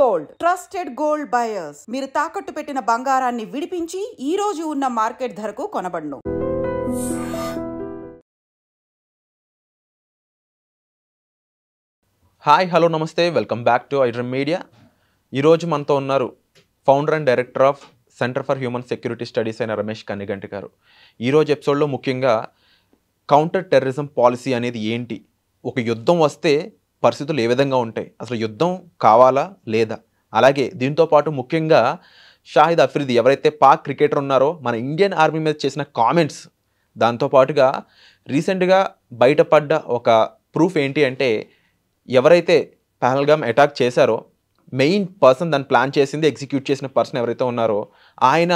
Gold, trusted gold buyers. మీరు తాకట్టు పెట్టిన బంగారాన్ని విడిపించి ఈ రోజు ఉన్న మార్కెట్ ధరకు కొనబడును. హాయ్, హలో, నమస్తే, welcome back to iDream media. ఈరోజు మనతో ఉన్నారు founder and director of centre for human security studies అయిన రమేష్ కన్నిగంటి గారు. ఈరోజు ఎపిసోడ్లో ముఖ్యంగా కౌంటర్ టెర్రరిజం పాలసీ అనేది ఏంటి, ఒక యుద్ధం వస్తే పరిస్థితులు ఏ విధంగా ఉంటాయి, అసలు యుద్ధం కావాలా లేదా, అలాగే దీంతోపాటు ముఖ్యంగా షాహిద్ అఫ్రిది ఎవరైతే పాక్ క్రికెటర్ ఉన్నారో మన ఇండియన్ ఆర్మీ మీద చేసిన కామెంట్స్, దాంతోపాటుగా రీసెంట్గా బయటపడ్డ ఒక ప్రూఫ్ ఏంటి అంటే ఎవరైతే పహల్గామ్ అటాక్ చేశారో మెయిన్ పర్సన్ దాన్ని ప్లాన్ చేసింది, ఎగ్జిక్యూట్ చేసిన పర్సన్ ఎవరైతే ఉన్నారో ఆయన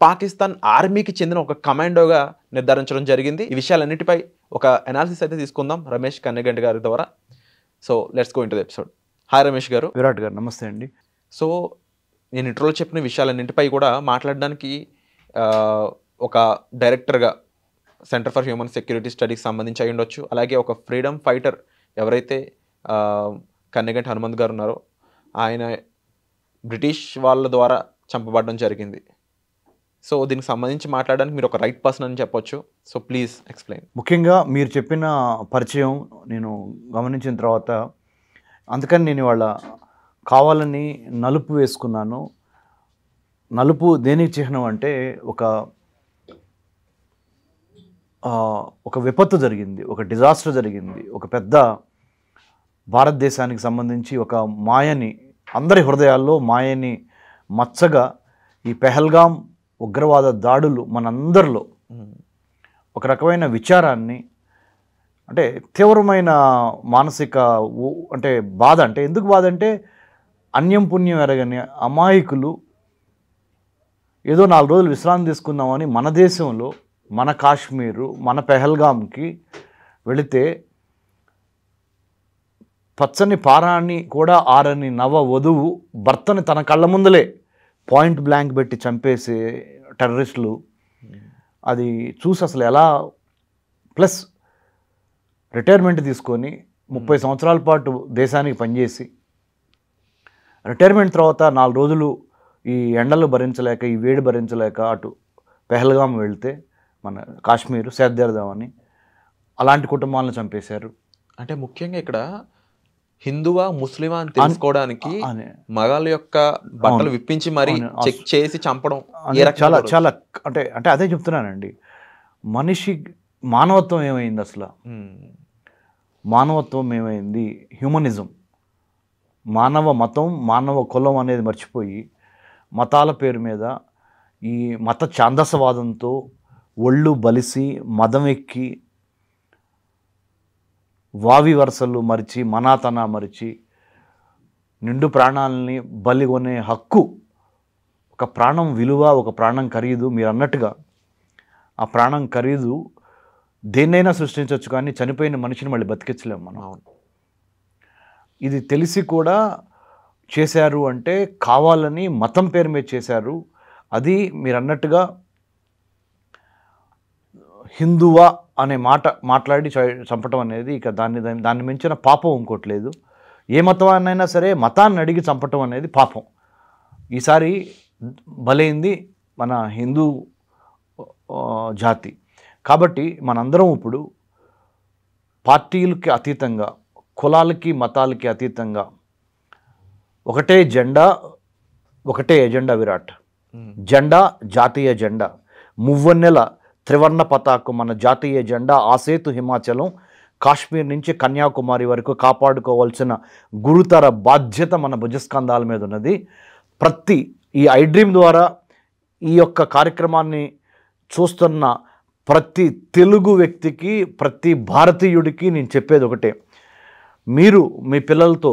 పాకిస్తాన్ ఆర్మీకి చెందిన ఒక కమాండోగా నిర్ధారించడం జరిగింది. ఈ విషయాలన్నిటిపై ఒక అనాలిసిస్ అయితే తీసుకుందాం రమేష్ కన్నిగంటి గారి ద్వారా. So let's go in to the episode. Hi Ramesh గారు. విరాట్ గారు నమస్తే అండి. సో నేను ఇంట్రోలో చెప్పిన విషయాలన్నింటిపై కూడా మాట్లాడడానికి ఒక డైరెక్టర్గా సెంటర్ ఫర్ హ్యూమన్ సెక్యూరిటీ స్టడీకి సంబంధించి అయి ఉండొచ్చు, అలాగే ఒక ఫ్రీడమ్ ఫైటర్ ఎవరైతే కన్నిగంటి హనుమంత్ గారు ఉన్నారో ఆయన బ్రిటిష్ వాళ్ళ ద్వారా చంపబడడం జరిగింది. సో దీనికి సంబంధించి మాట్లాడడానికి మీరు ఒక రైట్ పర్సన్ అని చెప్పొచ్చు. So please explain. ముఖ్యంగా మీరు చెప్పిన పరిచయం నేను గమనించిన తర్వాత అందుకని నేను ఇవాళ కావాలని నలుపు వేసుకున్నాను. నలుపు దేనికి చిహ్నం అంటే ఒక విపత్తు జరిగింది, ఒక డిజాస్టర్ జరిగింది, ఒక పెద్ద భారతదేశానికి సంబంధించి ఒక మాయని, అందరి హృదయాల్లో మాయని మచ్చగా ఈ పెహల్గాం ఉగ్రవాద దాడులు మనందరిలో ఒక రకమైన విచారాన్ని, అంటే తీవ్రమైన మానసిక అంటే బాధ. అంటే ఎందుకు బాధ అంటే అన్యం పుణ్యం ఎరగని అమాయకులు ఏదో 4 రోజులు విశ్రాంతి తీసుకుందామని మన దేశంలో, మన కాశ్మీరు, మన పెహల్గాంకి వెళితే పచ్చని పారాన్ని కూడా ఆరని నవ వధువు భర్తని తన కళ్ళ ముందలే పాయింట్ బ్లాంక్ పెట్టి చంపేసే టెర్రరిస్టులు. అది చూసి అసలు ఎలా, ప్లస్ రిటైర్మెంట్ తీసుకొని 30 సంవత్సరాల పాటు దేశానికి పనిచేసి రిటైర్మెంట్ తర్వాత 4 రోజులు ఈ ఎండలు భరించలేక, ఈ వేడి భరించలేక అటు పెహల్గాం వెళ్తే మన కాశ్మీరు సేద్దామని అలాంటి కుటుంబాలను చంపేశారు. అంటే ముఖ్యంగా ఇక్కడ హిందువా ముస్లిమా అని తెలుసుకోవడానికి మగాళ్ళ యొక్క బట్టలు విప్పించి మరి చెక్ చేసి చంపడం చాలా చాలా అంటే అంటే అదే చెప్తున్నానండి. మనిషి మానవత్వం ఏమైంది, అసలు మానవత్వం ఏమైంది, హ్యూమనిజం, మానవ మతం, మానవ కులం అనేది మర్చిపోయి మతాల పేరు మీద ఈ మత ఛాందసవాదంతో ఒళ్ళు బలిసి మదం ఎక్కి వావి వరుసలు మరిచి మనాతన మరిచి నిండు ప్రాణాలని బలిగొనే హక్కు, ఒక ప్రాణం విలువ, ఒక ప్రాణం ఖరీదు. మీరు అన్నట్టుగా ఆ ప్రాణం ఖరీదు దేన్నైనా సృష్టించవచ్చు, కానీ చనిపోయిన మనిషిని మళ్ళీ బతికించలేము మనం. ఇది తెలిసి కూడా చేశారు అంటే కావాలని మతం పేరు మీద చేశారు. అది మీరు అన్నట్టుగా హిందువా అనే మాట్లాడి చంపటం అనేది ఇక దాన్ని మించిన పాపం ఇంకోటి లేదు. ఏ మతాన్నైనా సరే మతాన్ని అడిగి చంపటం అనేది పాపం. ఈసారి బలైంది మన హిందూ జాతి. కాబట్టి మనందరం ఇప్పుడు పార్టీలకి అతీతంగా, కులాలకి మతాలకి అతీతంగా ఒకటే జెండా, ఒకటే ఎజెండా. విరాట్ జెండా, జాతీయ జెండా, మువ్వన్నెల త్రివర్ణ పతాకం మన జాతీయ జెండా. ఆసేతు హిమాచలం, కాశ్మీర్ నుంచి కన్యాకుమారి వరకు కాపాడుకోవాల్సిన గురుతర బాధ్యత మన భుజస్కంధాల మీద ఉన్నది. ఈ ఐడ్రీమ్ ద్వారా ఈ యొక్క కార్యక్రమాన్ని చూస్తున్న ప్రతి తెలుగు వ్యక్తికి, ప్రతి భారతీయుడికి నేను చెప్పేది ఒకటే. మీరు మీ పిల్లలతో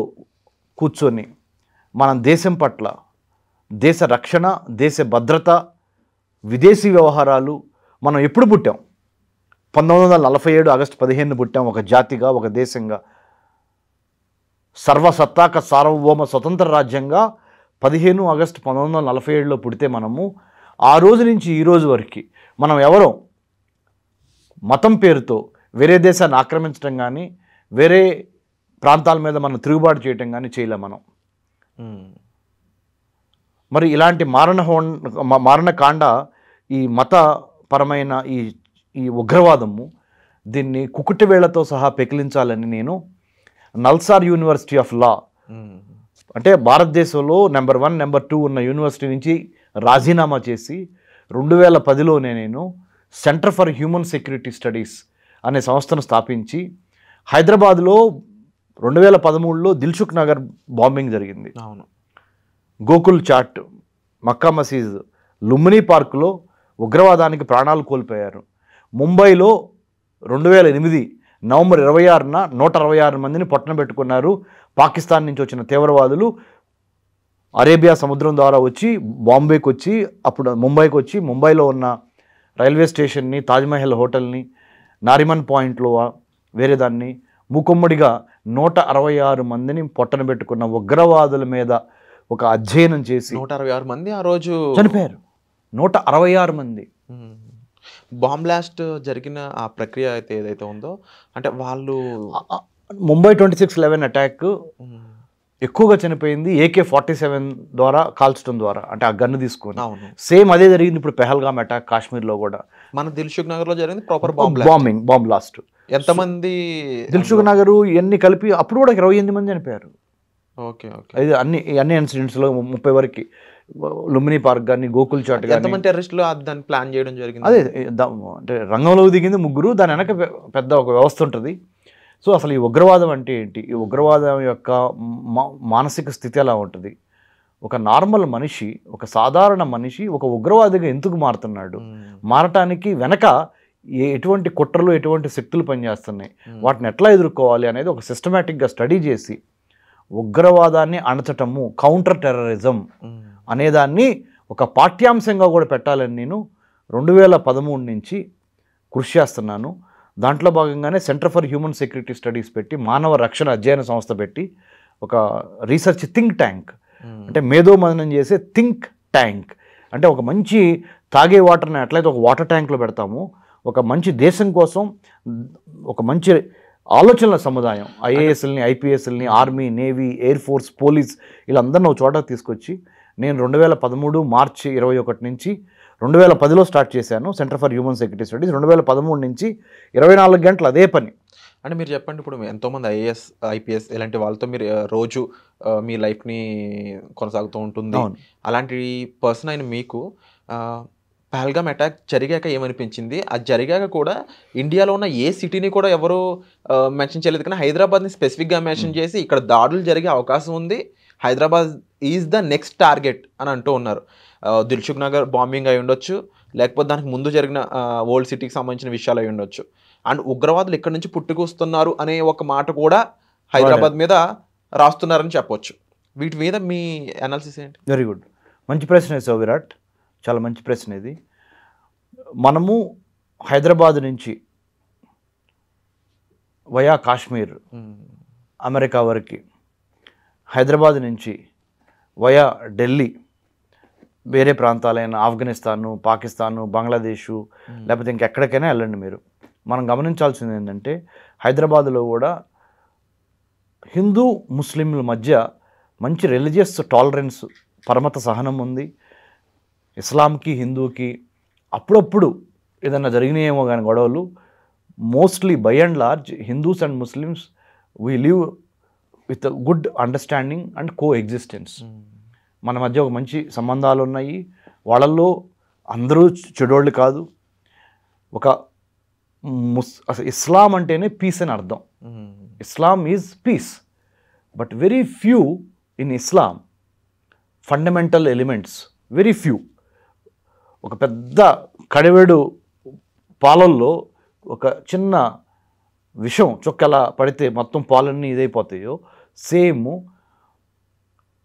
కూర్చొని మనం దేశం పట్ల, దేశ రక్షణ, దేశ భద్రత, విదేశీ వ్యవహారాలు, మనం ఎప్పుడు పుట్టాం? 1947 ఆగస్టు 15 పుట్టాం, ఒక జాతిగా, ఒక దేశంగా, సర్వసత్తాక సార్వభౌమ స్వతంత్ర రాజ్యంగా 15 ఆగస్టు 1947లో పుడితే మనము ఆ రోజు నుంచి ఈ రోజు వరకు మనం ఎవరో మతం పేరుతో వేరే దేశాన్ని ఆక్రమించడం కానీ, వేరే ప్రాంతాల మీద మనం తిరుగుబాటు చేయటం కానీ చేయలేం మనం. మరి ఇలాంటి మారణకాండ ఈ మతపరమైన ఈ ఉగ్రవాదము దీన్ని కుకుటి వేళ్లతో సహా పెకిలించాలని నేను నల్సార్ యూనివర్సిటీ ఆఫ్ లా, అంటే భారతదేశంలో నెంబర్ 1 నెంబర్ 2 ఉన్న యూనివర్సిటీ నుంచి రాజీనామా చేసి 2010లోనే నేను centre for human security studies అనే సంస్థను స్థాపించి హైదరాబాద్లో 2013లో దిల్సుఖ్ నగర్ బాంబింగ్ జరిగింది. అవును. గోకుల్ చాట్, మక్కా మసీద్, లుంబినీ పార్కులో ఉగ్రవాదానికి ప్రాణాలు కోల్పోయారు. ముంబైలో 2008 నవంబర్ 26న 166 మందిని పొట్టన పెట్టుకున్నారు. పాకిస్తాన్ నుంచి వచ్చిన తీవ్రవాదులు అరేబియా సముద్రం ద్వారా వచ్చి బాంబేకి వచ్చి అప్పుడు ముంబైకి వచ్చి ముంబైలో ఉన్న రైల్వే స్టేషన్ని, తాజ్మహల్ హోటల్ని, నారిమన్ పాయింట్లో వేరే దాన్ని మూకుమ్మడిగా 166 మందిని పొట్టన పెట్టుకున్న ఉగ్రవాదుల మీద ఒక అధ్యయనం చేసి 166 మంది ఆ రోజు చనిపోయారు. 166 మంది. బాంబ్ బ్లాస్ట్ జరిగిన ఆ ప్రక్రియ అయితే ఏదైతే ఉందో, అంటే వాళ్ళు ముంబై 26/11 అటాక్ ఎక్కువగా చనిపోయింది AK-47 ద్వారా కాల్చడం ద్వారా, అంటే ఆ గన్ను తీసుకొని. సేమ్ అదే జరిగింది ఇప్పుడు పెహల్గామ్ అటాక్ కాశ్మీర్లో కూడా. మన దిల్సుఖ్ నగర్లో జరిగింది ప్రాపర్ బాంబ్ బ్లాస్ట్. ఎంతమంది దిల్సుఖ్ నగర్ ఇవన్నీ కలిపి అప్పుడు కూడా 28 మంది చనిపోయారు. Okay okay. ఇది అన్ని ఇన్సిడెంట్స్లో 30 వరకు. లుంబినీ పార్క్ కానీ, గోకుల్ చాట్ కానీ. ఎంతమంది టెర్రరిస్టులు దాన్ని ప్లాన్ చేయడం జరిగింది? అదే అంటే రంగంలోకి దిగింది 3, దాని వెనక పెద్ద ఒక వ్యవస్థ ఉంటుంది. సో అసలు ఈ ఉగ్రవాదం అంటే ఏంటి, ఈ ఉగ్రవాదం యొక్క మానసిక స్థితి ఎలా ఉంటుంది, ఒక నార్మల్ మనిషి, ఒక సాధారణ మనిషి ఒక ఉగ్రవాదిగా ఎందుకు మారుతున్నాడు, మారటానికి వెనక ఎటువంటి కుట్రలు, ఎటువంటి శక్తులు పనిచేస్తున్నాయి, వాటిని ఎట్లా ఎదుర్కోవాలి అనేది ఒక సిస్టమేటిక్గా స్టడీ చేసి ఉగ్రవాదాన్ని అణచటము, కౌంటర్ టెర్రరిజం అనేదాన్ని ఒక పాఠ్యాంశంగా కూడా పెట్టాలని నేను 2013 నుంచి కృషి చేస్తున్నాను. దాంట్లో భాగంగానే centre for human security studies పెట్టి, మానవ రక్షణ అధ్యయన సంస్థ పెట్టి ఒక రీసెర్చ్ థింక్ ట్యాంక్, అంటే మేధోమథనం చేసే థింక్ ట్యాంక్, అంటే ఒక మంచి తాగే వాటర్ని ఎట్లయితే ఒక వాటర్ ట్యాంక్లో పెడతామో, ఒక మంచి దేశం కోసం ఒక మంచి ఆలోచనల సముదాయం, IASల్ని, IPSల్ని, army, navy, air force, police వీళ్ళందరినీ ఒక చోట తీసుకొచ్చి నేను 2013 మార్చి 21 నుంచి 2010లో స్టార్ట్ చేశాను centre for human security studies. 2013 నుంచి 24 గంటలు అదే పని. అంటే మీరు చెప్పండి, ఇప్పుడు ఎంతోమంది IAS, IPS ఇలాంటి వాళ్ళతో మీరు రోజు మీ లైఫ్ని కొనసాగుతూ ఉంటుంది. అలాంటి పర్సన్ అయిన మీకు పహల్గామ్ అటాక్ జరిగాక ఏమనిపించింది? అది జరిగాక కూడా ఇండియాలో ఉన్న ఏ సిటీని కూడా ఎవరు మెన్షన్ చేయలేదు, కానీ హైదరాబాద్ని స్పెసిఫిక్గా మెన్షన్ చేసి ఇక్కడ దాడులు జరిగే అవకాశం ఉంది, Hyderabad is the next target అని అంటూ ఉన్నారు. దిల్సుఖ్ నగర్ బాంబింగ్ అయి ఉండొచ్చు, లేకపోతే దానికి ముందు జరిగిన ఓల్డ్ సిటీకి సంబంధించిన విషయాలు అయి ఉండొచ్చు, అండ్ ఉగ్రవాదులు ఇక్కడ నుంచి పుట్టుకొస్తున్నారు అనే ఒక మాట కూడా హైదరాబాద్ మీద రాస్తున్నారని చెప్పొచ్చు. వీటి మీద మీ అనాలిసిస్ ఏంటి? వెరీ గుడ్, మంచి ప్రశ్న వేసావు విరాట్, చాలా మంచి ప్రశ్న ఇది. మనము హైదరాబాద్ నుంచి వయా కాశ్మీర్ అమెరికా వరకు, హైదరాబాద్ నుంచి వయా ఢిల్లీ, వేరే ప్రాంతాలైన ఆఫ్ఘనిస్తాను, పాకిస్తాను, బంగ్లాదేశు, లేకపోతే ఇంకెక్కడికైనా వెళ్ళండి మీరు. మనం గమనించాల్సింది ఏంటంటే హైదరాబాద్లో కూడా హిందూ ముస్లింల మధ్య మంచి రిలీజియస్ టాలరెన్స్, పరమత సహనం ఉంది. ఇస్లాంకి, హిందూకి అప్పుడప్పుడు ఏదైనా జరిగినాయేమో కానీ గొడవలు, mostly by and large Hindus and Muslims we live with good understanding and co existence. మన మధ్య ఒక మంచి సంబంధాలు ఉన్నాయి. వాళ్ళల్లో అందరూ చెడోళ్ళు కాదు. ఒక ఇస్లాం అంటేనే పీస్ అని అర్థం. Islam is peace, but very few in Islam fundamental elements, very few. ఒక పెద్ద కడివెడు పాలల్లో ఒక చిన్న విషం చొక్కలా పడితే మొత్తం పాలన్నీ ఇదైపోతాయో, సేమ్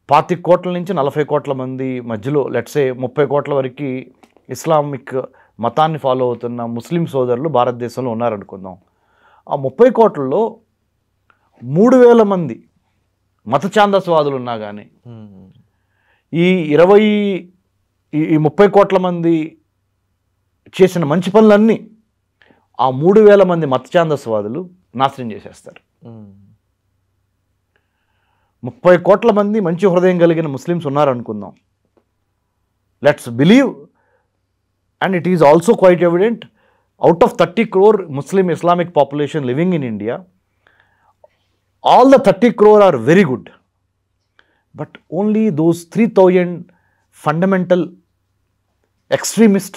25 కోట్ల నుంచి 40 కోట్ల మంది మధ్యలో, లెట్సే 30 కోట్ల వరకు ఇస్లామిక్ మతాన్ని ఫాలో అవుతున్న ముస్లిం సోదరులు భారతదేశంలో ఉన్నారనుకుందాం. ఆ 30 కోట్లలో 3000 మంది మత ఛాందస్వాదులు ఉన్నా కానీ ఈ 30 కోట్ల మంది చేసిన మంచి పనులన్నీ ఆ 3000 మంది మత ఛాందస్వాదులు నాశనం చేసేస్తారు. 30 కోట్ల మంది మంచి హృదయం కలిగిన Muslims ఉన్నారనుకుందాం. Let's believe, and it is also quite evident, out of 30 crore Muslim Islamic population living in India, all the 30 crore are very good. But only those 3,000 fundamental extremist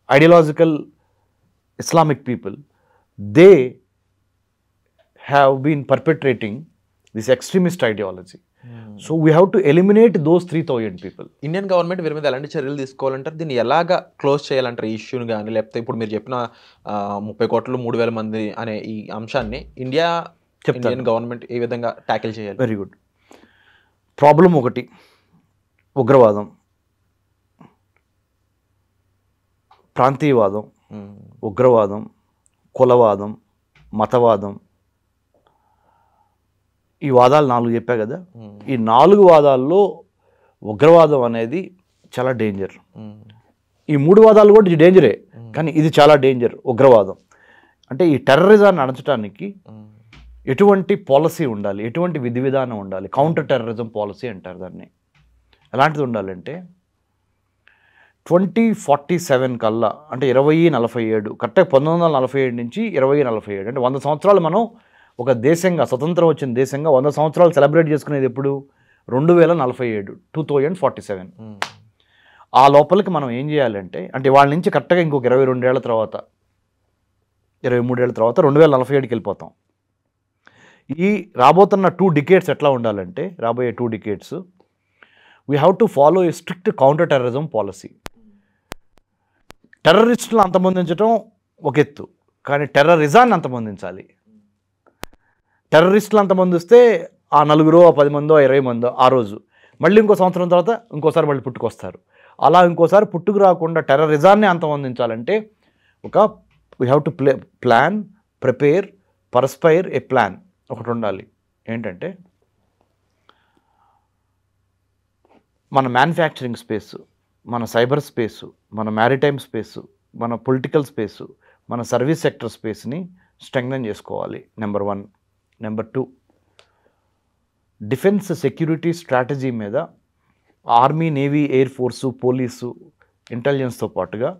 ideological Islamic people, they have been perpetrating this extremist ideology. So we have to eliminate those 3,000 people. Indian government వీరి మీద ఎలాంటి చర్యలు తీసుకోవాలంటారు? దీన్ని ఎలాగా close చేయాలంటారు? ఈ ఇష్యూని కానీ, లేకపోతే ఇప్పుడు మీరు చెప్పిన 30 కోట్లు 3,000 మంది అనే ఈ అంశాన్ని ఇండియన్ గవర్నమెంట్ ఏ విధంగా ట్యాకిల్ చేయాలి? Very good. ప్రాబ్లం ఒకటి, ఉగ్రవాదం, ప్రాంతీయవాదం, ఉగ్రవాదం, కులవాదం, మతవాదం, ఈ వాదాలు 4 చెప్పా కదా. ఈ 4 వాదాల్లో ఉగ్రవాదం అనేది చాలా డేంజర్. ఈ 3 వాదాలు కూడా డేంజరే, కానీ ఇది చాలా డేంజర్. ఉగ్రవాదం అంటే ఈ టెర్రరిజాన్ని అణచడానికి ఎటువంటి పాలసీ ఉండాలి, ఎటువంటి విధి విధానం ఉండాలి, కౌంటర్ టెర్రరిజం పాలసీ అంటారు దాన్ని. ఎలాంటిది ఉండాలంటే 2047 కల్లా, అంటే 2047, కరెక్ట్గా 1947 నుంచి 2047, అంటే 100 సంవత్సరాలు మనం ఒక దేశంగా, స్వతంత్రం వచ్చిన దేశంగా 100 సంవత్సరాలు సెలబ్రేట్ చేసుకునేది ఎప్పుడు? 2047, 2047. ఆ లోపలికి మనం ఏం చేయాలంటే, అంటే వాళ్ళ నుంచి కరెక్ట్గా ఇంకొక 22 ఏళ్ల తర్వాత, 23 ఏళ్ల తర్వాత 2047కి వెళ్ళిపోతాం. ఈ రాబోతున్న 2 decades ఎట్లా ఉండాలంటే, రాబోయే 2 decades we have to follow A strict counter terrorism policy. టెర్రరిస్టులు అంతమొందించడం ఒక ఎత్తు, కానీ టెర్రరిజాన్ని అంతమొందించాలి. టెర్రరిస్టులు అంతమంది వస్తే ఆ 4 10 మందో 20 మందో ఆ రోజు, మళ్ళీ ఇంకో సంవత్సరం తర్వాత ఇంకోసారి మళ్ళీ పుట్టుకొస్తారు. అలా ఇంకోసారి పుట్టుకు రాకుండా టెర్రరిజాన్ని అంతమొందించాలంటే we have to plan, prepare, perspire a plan ఒకటి ఉండాలి. ఏంటంటే మన మ్యానుఫ్యాక్చరింగ్ స్పేసు, మన సైబర్ స్పేసు, మన మ్యారిటైమ్ స్పేసు, మన పొలిటికల్ స్పేసు, మన సర్వీస్ సెక్టర్ స్పేస్ని స్ట్రెంగ్థెన్ చేసుకోవాలి. Number 1. Number 2, defence security strategy మీద army, navy, air force, police, ఇంటెలిజెన్స్తో పాటుగా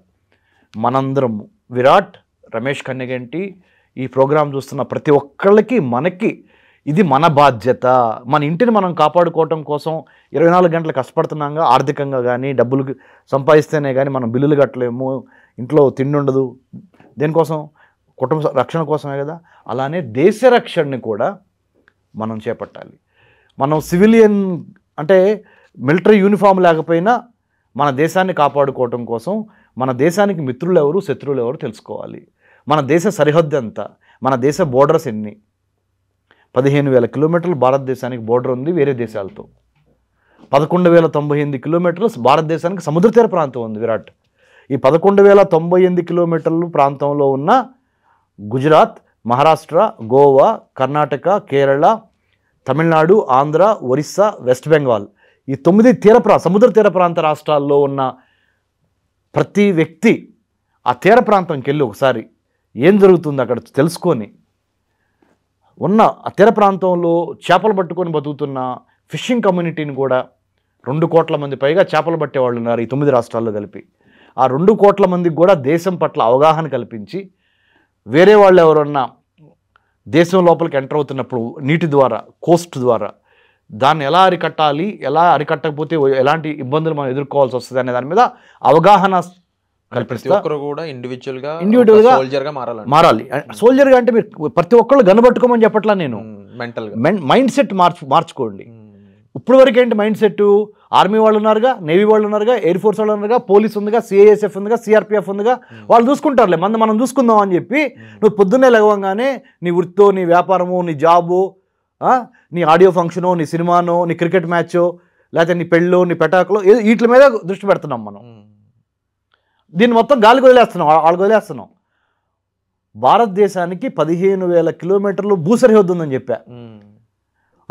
మనందరము, విరాట్, రమేష్ కన్నెగంటి, ఈ ప్రోగ్రాం చూస్తున్న ప్రతి ఒక్కళ్ళకి, మనకి ఇది మన బాధ్యత. మన ఇంటిని మనం కాపాడుకోవటం కోసం 24 గంటలు కష్టపడుతున్నాగా, ఆర్థికంగా కానీ, డబ్బులు సంపాదిస్తేనే కానీ మనం బిల్లులు కట్టలేము, ఇంట్లో తిండి ఉండదు. దేనికోసం? కుటుంబ రక్షణ కోసమే కదా. అలానే దేశ రక్షణని కూడా మనం చేపట్టాలి. మనం సివిలియన్ అంటే మిలిటరీ యూనిఫామ్ లేకపోయినా మన దేశాన్ని కాపాడుకోవటం కోసం మన దేశానికి మిత్రులు ఎవరు, శత్రువులు ఎవరు తెలుసుకోవాలి. మన దేశ సరిహద్దు ఎంత, మన దేశ బోర్డర్స్ ఎన్ని? 15,000 కిలోమీటర్లు భారతదేశానికి బోర్డర్ ఉంది వేరే దేశాలతో. 11,098 కిలోమీటర్లు భారతదేశానికి సముద్ర తీర ప్రాంతం ఉంది విరాట్. ఈ 11,098 కిలోమీటర్లు ప్రాంతంలో ఉన్న గుజరాత్, మహారాష్ట్ర, గోవా, కర్ణాటక, కేరళ, తమిళనాడు, ఆంధ్ర, ఒరిస్సా, వెస్ట్ బెంగాల్, ఈ 9 సముద్ర తీర ప్రాంత రాష్ట్రాల్లో ఉన్న ప్రతి వ్యక్తి ఆ తీర ప్రాంతంకి వెళ్ళి ఒకసారి ఏం జరుగుతుంది అక్కడ తెలుసుకొని, ఉన్న ఆ తీర ప్రాంతంలో చేపలు పట్టుకొని బతుకుతున్న ఫిషింగ్ కమ్యూనిటీని కూడా 2 కోట్ల మంది పైగా చేపలు పట్టేవాళ్ళు ఉన్నారు ఈ 9 రాష్ట్రాల్లో కలిపి. ఆ 2 కోట్ల మందికి కూడా దేశం పట్ల అవగాహన కల్పించి, వేరే వాళ్ళు ఎవరన్నా దేశం లోపలికి ఎంటర్ అవుతున్నప్పుడు నీటి ద్వారా, కోస్ట్ ద్వారా దాన్ని ఎలా అరికట్టాలి, ఎలా అరికట్టకపోతే ఎలాంటి ఇబ్బందులు మనం ఎదుర్కోవాల్సి వస్తుంది అనే దాని మీద అవగాహన కల్పిస్తా. కూడా ఇండివిజువల్గా మారాలి. సోల్జర్గా అంటే మీరు ప్రతి ఒక్కళ్ళు గనబట్టుకోమని చెప్పట్లా నేను. మైండ్ సెట్ మార్చుకోండి. ఇప్పుడు వరకు ఏంటి మైండ్ సెట్? ఆర్మీ వాళ్ళు ఉన్నారుగా, నేవీ వాళ్ళు ఉన్నారుగా, ఎయిర్ ఫోర్స్ వాళ్ళు ఉన్నారుగా, పోలీస్ ఉందిగా, సిఐఎస్ఎఫ్ ఉందిగా, సిఆర్పిఎఫ్ ఉందిగా, వాళ్ళు చూసుకుంటారులే, మనం చూసుకుందాం అని చెప్పి నువ్వు పొద్దున్నే లెగవంగానే నీ వృత్తో, నీ వ్యాపారము, నీ జాబు, నీ ఆడియో ఫంక్షను, నీ సినిమానో, నీ క్రికెట్ మ్యాచో, లేకపోతే నీ పెళ్ళో, నీ పెటాకులో, వీటి మీద దృష్టి పెడుతున్నాం మనం. దీన్ని మొత్తం గాలికి వదిలేస్తున్నాం, వాళ్ళకి వదిలేస్తున్నాం. భారతదేశానికి 15,000 కిలోమీటర్లు భూ సరిహద్దు ఉందని చెప్పా.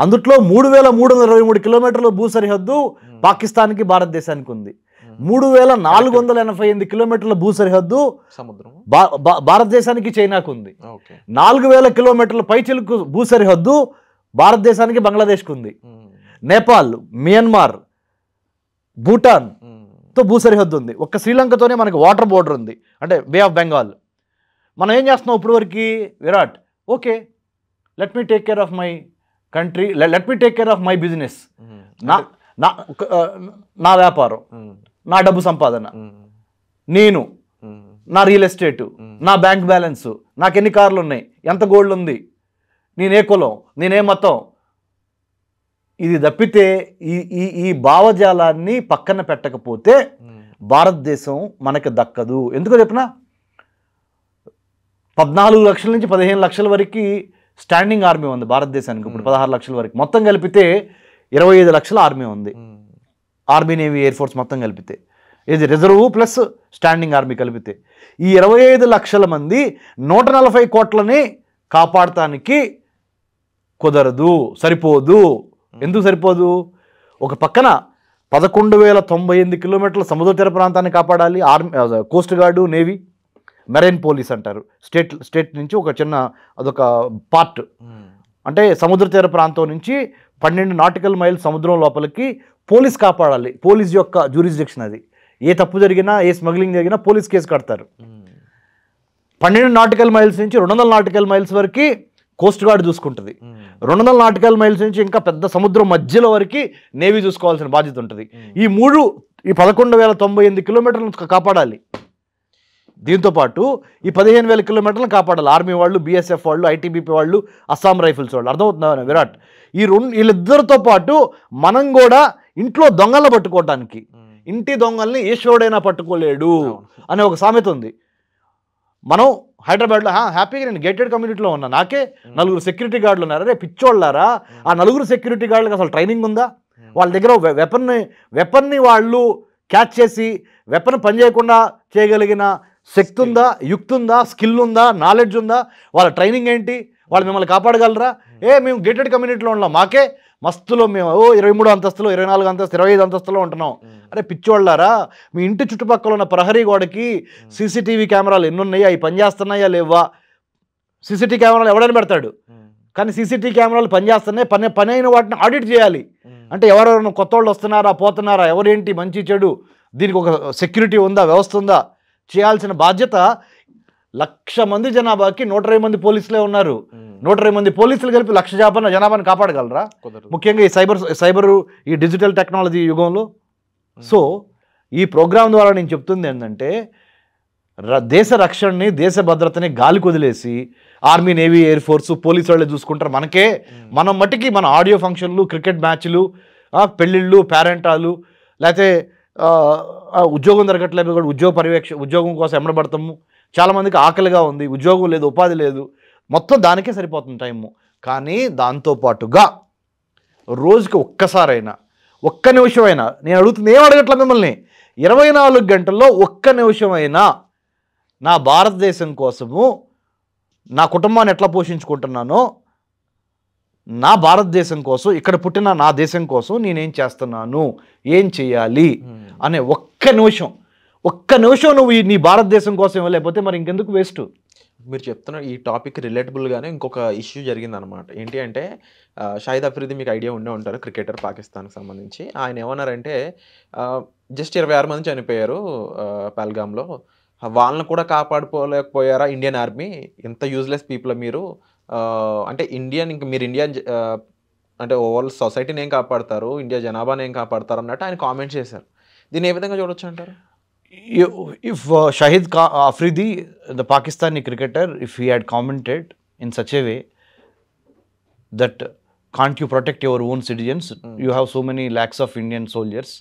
అందుట్లో 3,323 కిలోమీటర్లు భూ సరిహద్దు పాకిస్తాన్కి, భారతదేశానికి ఉంది. 3,488 కిలోమీటర్ల భూ సరిహద్దు భారతదేశానికి, చైనాకు ఉంది. 4,000 కిలోమీటర్ల పైచిలుకు భూ సరిహద్దు భారతదేశానికి, బంగ్లాదేశ్కి ఉంది. నేపాల్, మియన్మార్, భూటాన్, తో భూ సరిహద్దు ఉంది, ఒక్క శ్రీలంకతోనే మనకి వాటర్ బోర్డర్ ఉంది, అంటే బే ఆఫ్ బెంగాల్. మనం ఏం చేస్తున్నాం ఇప్పుడు వరకు? Virat, okay, let me take care of my country, let me take care of my business, నా వ్యాపారం, నా డబ్బు సంపాదన, నేను, నా రియల్ ఎస్టేటు, నా బ్యాంక్ బ్యాలెన్సు, నాకు ఎన్ని కార్లు ఉన్నాయి, ఎంత గోల్డ్ ఉంది, నేనే కులం, నేనే మతం, ఇది తప్పితే ఈ భావజాలాన్ని పక్కన పెట్టకపోతే భారతదేశం మనకి దక్కదు. ఎందుకో చెప్పినా, 14 లక్షల నుంచి 15 లక్షల వరకు స్టాండింగ్ ఆర్మీ ఉంది భారతదేశానికి. ఇప్పుడు 16 లక్షల వరకు, మొత్తం కలిపితే 25 లక్షల ఆర్మీ ఉంది. ఆర్మీ, నేవీ, ఎయిర్ ఫోర్స్ మొత్తం కలిపితే, ఇది రిజర్వ్ ప్లస్ స్టాండింగ్ ఆర్మీ కలిపితే ఈ 25 లక్షల మంది 140 కోట్లని కాపాడటానికి కుదరదు, సరిపోదు. ఎందుకు సరిపోదు? ఒక పక్కన 11,098 కిలోమీటర్ల సముద్ర తీర ప్రాంతాన్ని కాపాడాలి army, Coast guard, navy, marine police అంటారు. స్టేట్ నుంచి ఒక చిన్న అదొక పార్ట్, అంటే సముద్ర తీర ప్రాంతం నుంచి 12 నాటికల్ మైల్ సముద్రం లోపలికి పోలీస్ కాపాడాలి. పోలీస్ యొక్క జ్యూరిస్డిక్షన్ అది. ఏ తప్పు జరిగినా, ఏ స్మగ్లింగ్ జరిగినా పోలీస్ కేసు కడతారు. 12 నాటికల్ మైల్స్ నుంచి 200 నాటికల్ మైల్స్ వరకు కోస్ట్ గార్డ్ చూసుకుంటుంది. 200 నాటికల్ మైల్స్ నుంచి ఇంకా పెద్ద సముద్రం మధ్యలో వరకు నేవీ చూసుకోవాల్సిన బాధ్యత ఉంటుంది. ఈ 11,098 కిలోమీటర్లను కాపాడాలి. దీంతోపాటు ఈ 15,000 కిలోమీటర్లను కాపాడాలి ఆర్మీ వాళ్ళు, బీఎస్ఎఫ్ వాళ్ళు, ఐటీబీపీ వాళ్ళు, అస్సాం రైఫిల్స్ వాళ్ళు. అర్థమవుతుందా విరాట్? వీళ్ళిద్దరితో పాటు మనం కూడా ఇంట్లో దొంగలను పట్టుకోవడానికి, ఇంటి దొంగల్ని ఈశ్వరుడైనా పట్టుకోలేడు అనే ఒక సామెత ఉంది. మనం హైదరాబాద్లో హ్యాపీగా నేను గేటెడ్ కమ్యూనిటీలో ఉన్నా, నాకే 4 సెక్యూరిటీ గార్డులు ఉన్నారు. రే పిచ్చోళ్ళారా, ఆ 4 సెక్యూరిటీ గార్డులకు అసలు ట్రైనింగ్ ఉందా? వాళ్ళ దగ్గర వెపన్ని వాళ్ళు క్యాచ్ చేసి వెపన్ పనిచేయకుండా చేయగలిగిన శక్తి ఉందా, యుక్తి ఉందా, స్కిల్ ఉందా, నాలెడ్జ్ ఉందా? వాళ్ళ ట్రైనింగ్ ఏంటి? వాళ్ళు మిమ్మల్ని కాపాడగలరా? మేము గేటెడ్ కమ్యూనిటీలో ఉన్నాం, మాకే మస్తులో మేము 23 అంతస్తులో, 24 అంతస్తు, 25 అంతస్తులో ఉంటున్నాం. అరే పిచ్చోళ్ళారా, మీ ఇంటి చుట్టుపక్కల ఉన్న ప్రహరీ గోడకి సీసీటీవీ కెమెరాలు ఎన్ని ఉన్నాయి, అవి పనిచేస్తున్నాయా లేవా? సీసీటీవీ కెమెరాలు ఎవడైనా పెడతాడు, కానీ సీసీటీవీ కెమెరాలు పనిచేస్తున్నాయి, పని అయిన వాటిని ఆడిట్ చేయాలి. అంటే ఎవరెవరైనా కొత్త వాళ్ళు వస్తున్నారా, పోతున్నారా, ఎవరేంటి, మంచి చెడు, దీనికి ఒక సెక్యూరిటీ ఉందా, వ్యవస్థ ఉందా, చేయాల్సిన బాధ్యత 1,00,000 మంది జనాభాకి 120 మంది పోలీసులే ఉన్నారు. 120 మంది పోలీసులు కలిపి 1,00,000 జనాభాని కాపాడగలరా? ముఖ్యంగా ఈ సైబరు ఈ డిజిటల్ టెక్నాలజీ యుగంలో. సో ఈ ప్రోగ్రాం ద్వారా నేను చెప్తుంది ఏంటంటే, దేశ రక్షణని, దేశ భద్రతని గాలికి వదిలేసి army, navy, air force, police వాళ్ళే చూసుకుంటారు. మనం మట్టికి మన ఆడియో ఫంక్షన్లు, క్రికెట్ మ్యాచ్లు, పెళ్ళిళ్ళు, పేరెంటాలు, లేకపోతే ఉద్యోగం దొరకట్లేదు కూడా ఉద్యోగం కోసం ఎమ్మడబడతాము. చాలామందికి ఆకలిగా ఉంది, ఉద్యోగం లేదు, ఉపాధి లేదు, మొత్తం దానికే సరిపోతుంది టైము. కానీ దాంతోపాటుగా రోజుకి ఒక్కసారైనా, ఒక్క నిమిషమైనా, నేను అడుగుతుంది ఏం అడగట్లా మిమ్మల్ని, 24 గంటల్లో ఒక్క నిమిషమైనా నా భారతదేశం కోసము, నా కుటుంబాన్ని ఎట్లా పోషించుకుంటున్నానో, నా భారతదేశం కోసం, ఇక్కడ పుట్టిన నా దేశం కోసం నేనేం చేస్తున్నాను, ఏం చేయాలి అనే ఒక్క నిమిషం నువ్వు నీ భారతదేశం కోసం ఇవ్వలేకపోతే మరి ఇంకెందుకు వేస్ట్? మీరు చెప్తున్న ఈ టాపిక్ రిలేటబుల్గానే ఇంకొక ఇష్యూ జరిగిందనమాట. ఏంటి అంటే, షాహిద్ అఫ్రిది మీకు ఐడియా ఉండే ఉంటారు, క్రికెటర్, పాకిస్తాన్కి సంబంధించి. ఆయన ఏమన్నారంటే, జస్ట్ 26 మంది చనిపోయారు పహల్గామ్లో, వాళ్ళని కూడా కాపాడుకోలేకపోయారా ఇండియన్ ఆర్మీ? ఇంత యూజ్లెస్ పీపుల్ మీరు, అంటే మీరు ఇండియన్ అంటే ఓవరాల్ సొసైటీని ఏం కాపాడతారు, ఇండియా జనాభాని ఏం కాపాడతారు అన్నట్టు ఆయన కామెంట్ చేశారు. దీన్ని ఏ విధంగా చూడొచ్చు అంటారు? If Shahid Afridi, the Pakistani cricketer, if he had commented in such a way that can't you protect your own citizens, you have so many lakhs of Indian soldiers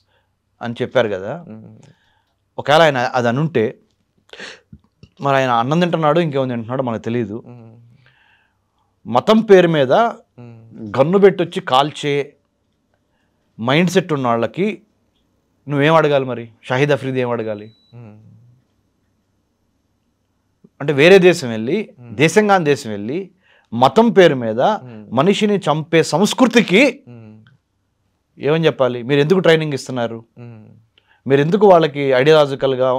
అని చెప్పారు కదా, ఒకవేళ ఆయన అది అనుంటే మరి ఆయన అన్నం తింటున్నాడు, ఇంకేముంది తింటున్నాడో మనకు తెలియదు. మతం పేరు మీద గన్ను పెట్టొచ్చి కాల్చే మైండ్ సెట్ ఉన్న వాళ్ళకి నువ్వేం అడగాలి? మరి షాహిద్ అఫ్రిది ఏం అడగాలి? అంటే వేరే దేశం వెళ్ళి, దేశంగాని దేశం వెళ్ళి మతం పేరు మీద మనిషిని చంపే సంస్కృతికి ఏమని చెప్పాలి? మీరు ఎందుకు ట్రైనింగ్ ఇస్తున్నారు? మీరు ఎందుకు వాళ్ళకి ఐడియాలజికల్గా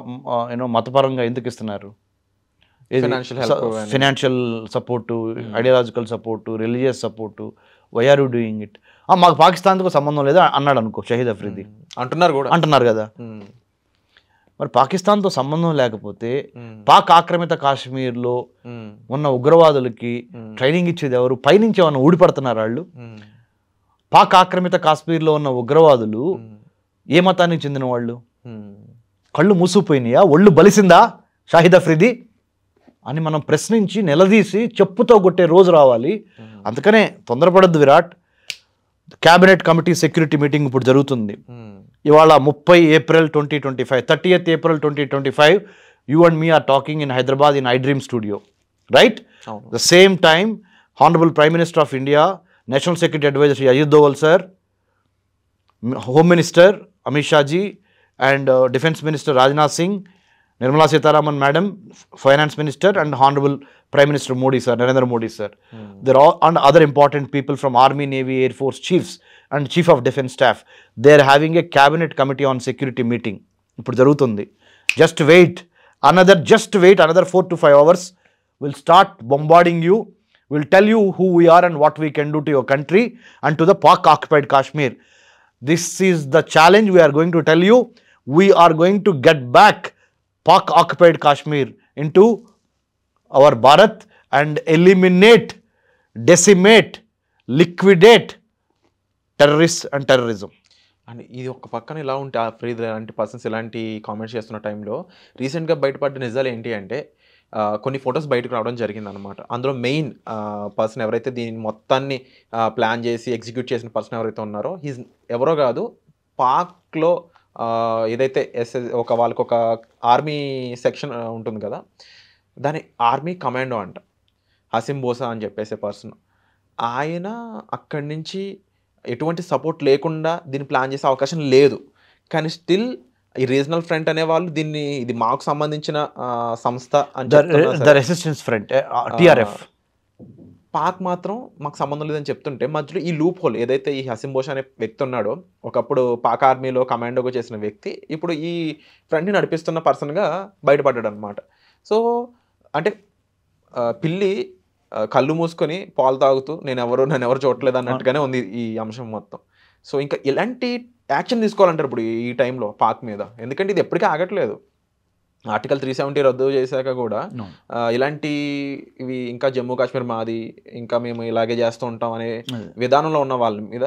మతపరంగా ఎందుకు ఇస్తున్నారు? Financial support, ideological support, religious support, why are you doing it? మాకు పాకిస్తాన్తో సంబంధం లేదా అన్నాడు అనుకో షాహిద్ అఫ్రిది. అంటున్నారు కదా. మరి పాకిస్తాన్తో సంబంధం లేకపోతే పాక్ ఆక్రమిత కాశ్మీర్లో ఉన్న ఉగ్రవాదులకి ట్రైనింగ్ ఇచ్చేది ఎవరు? పైనుంచి ఏమన్నా ఊడిపడుతున్నారు వాళ్ళు? పాక్ ఆక్రమిత కాశ్మీర్లో ఉన్న ఉగ్రవాదులు ఏ మతానికి చెందిన వాళ్ళు? కళ్ళు మూసుకుపోయినాయా? ఒళ్ళు బలిసిందా షాహిద్ అఫ్రిది అని మనం ప్రశ్నించి నిలదీసి చెప్పుతో కొట్టే రోజు రావాలి. అందుకనే తొందరపడద్దు Virat. Cabinet committee security meeting ఇప్పుడు జరుగుతుంది. ఇవాళ 30 April 2025, 30th April 2025 you and me are talking in Hyderabad in iDream studio, right? The same time Honorable Prime Minister of India, National Security Advisor Shri Ajit Doval sir, Home Minister Amit Shah ji and Defence Minister Rajnath Singh, Nirmala Sitharaman Madam, Finance Minister and Honorable Prime Minister Modi sir, Narendra Modi sir. They're all and other important people from Army, Navy, Air Force chiefs and Chief of Defence Staff. They're having a cabinet committee on security meeting. ఇప్పుడు జరుగుతుంది. Just wait another 4 to 5 hours. We'll start bombarding you. We'll tell you who we are and what we can do to your country and to the Pak occupied Kashmir. This is the challenge we are going to tell you. We are going to get back Pak occupied Kashmir into our Bharat and eliminate, decimate, liquidate terrorists and terrorism. And ఇది ఒక పక్కన ఇలా ఉంటే ఫ్రీద్ లాంటి persons ఇలాంటి comments చేస్తున్న టైంలో రీసెంట్గా బయటపడ్డ నిజాలు ఏంటి అంటే కొన్ని ఫొటోస్ బయటకు రావడం జరిగింది అనమాట. అందులో మెయిన్ పర్సన్ ఎవరైతే దీన్ని మొత్తాన్ని ప్లాన్ చేసి ఎగ్జిక్యూట్ చేసిన పర్సన్ ఎవరైతే ఉన్నారో హీజ్ ఎవరో కాదు, పాక్లో ఏదైతే వాళ్ళకి ఒక ఆర్మీ సెక్షన్ ఉంటుంది కదా, దాని ఆర్మీ కమాండో అంట, హసీం బోసా అని చెప్పేసే పర్సన్. ఆయన అక్కడి నుంచి ఎటువంటి సపోర్ట్ లేకుండా దీన్ని ప్లాన్ చేసే అవకాశం లేదు. కానీ స్టిల్ ఈ రీజనల్ ఫ్రంట్ అనే వాళ్ళు దీన్ని ఇది మాకు సంబంధించిన సంస్థ అని రెసిస్టెన్స్ ఫ్రంట్ టిఆర్ఎఫ్, పాక్ మాత్రం మాకు సంబంధం లేదని చెప్తుంటే మధ్యలో ఈ లూప్ హోల్ ఏదైతే ఈ హసీం బోషా అనే వ్యక్తి ఉన్నాడో, ఒకప్పుడు పాక్ ఆర్మీలో కమాండోగా చేసిన వ్యక్తి, ఇప్పుడు ఈ ఫ్రంట్ని నడిపిస్తున్న పర్సన్గా బయటపడ్డాడు అనమాట. సో అంటే పిల్లి కళ్ళు మూసుకొని పాలు తాగుతూ నన్ను ఎవరు చూడట్లేదు అన్నట్టుగానే ఉంది ఈ అంశం మొత్తం. సో ఇంకా ఎలాంటి యాక్షన్ తీసుకోవాలంటారు ఇప్పుడు ఈ టైంలో పాక్ మీద? ఎందుకంటే ఇది ఎప్పటికీ ఆగట్లేదు. ఆర్టికల్ 370 రద్దు చేశాక కూడా ఇలాంటి ఇవి ఇంకా జమ్మూ కాశ్మీర్ మాది, ఇంకా మేము ఇలాగే చేస్తూ ఉంటాం అనే విధానంలో ఉన్న వాళ్ళ మీద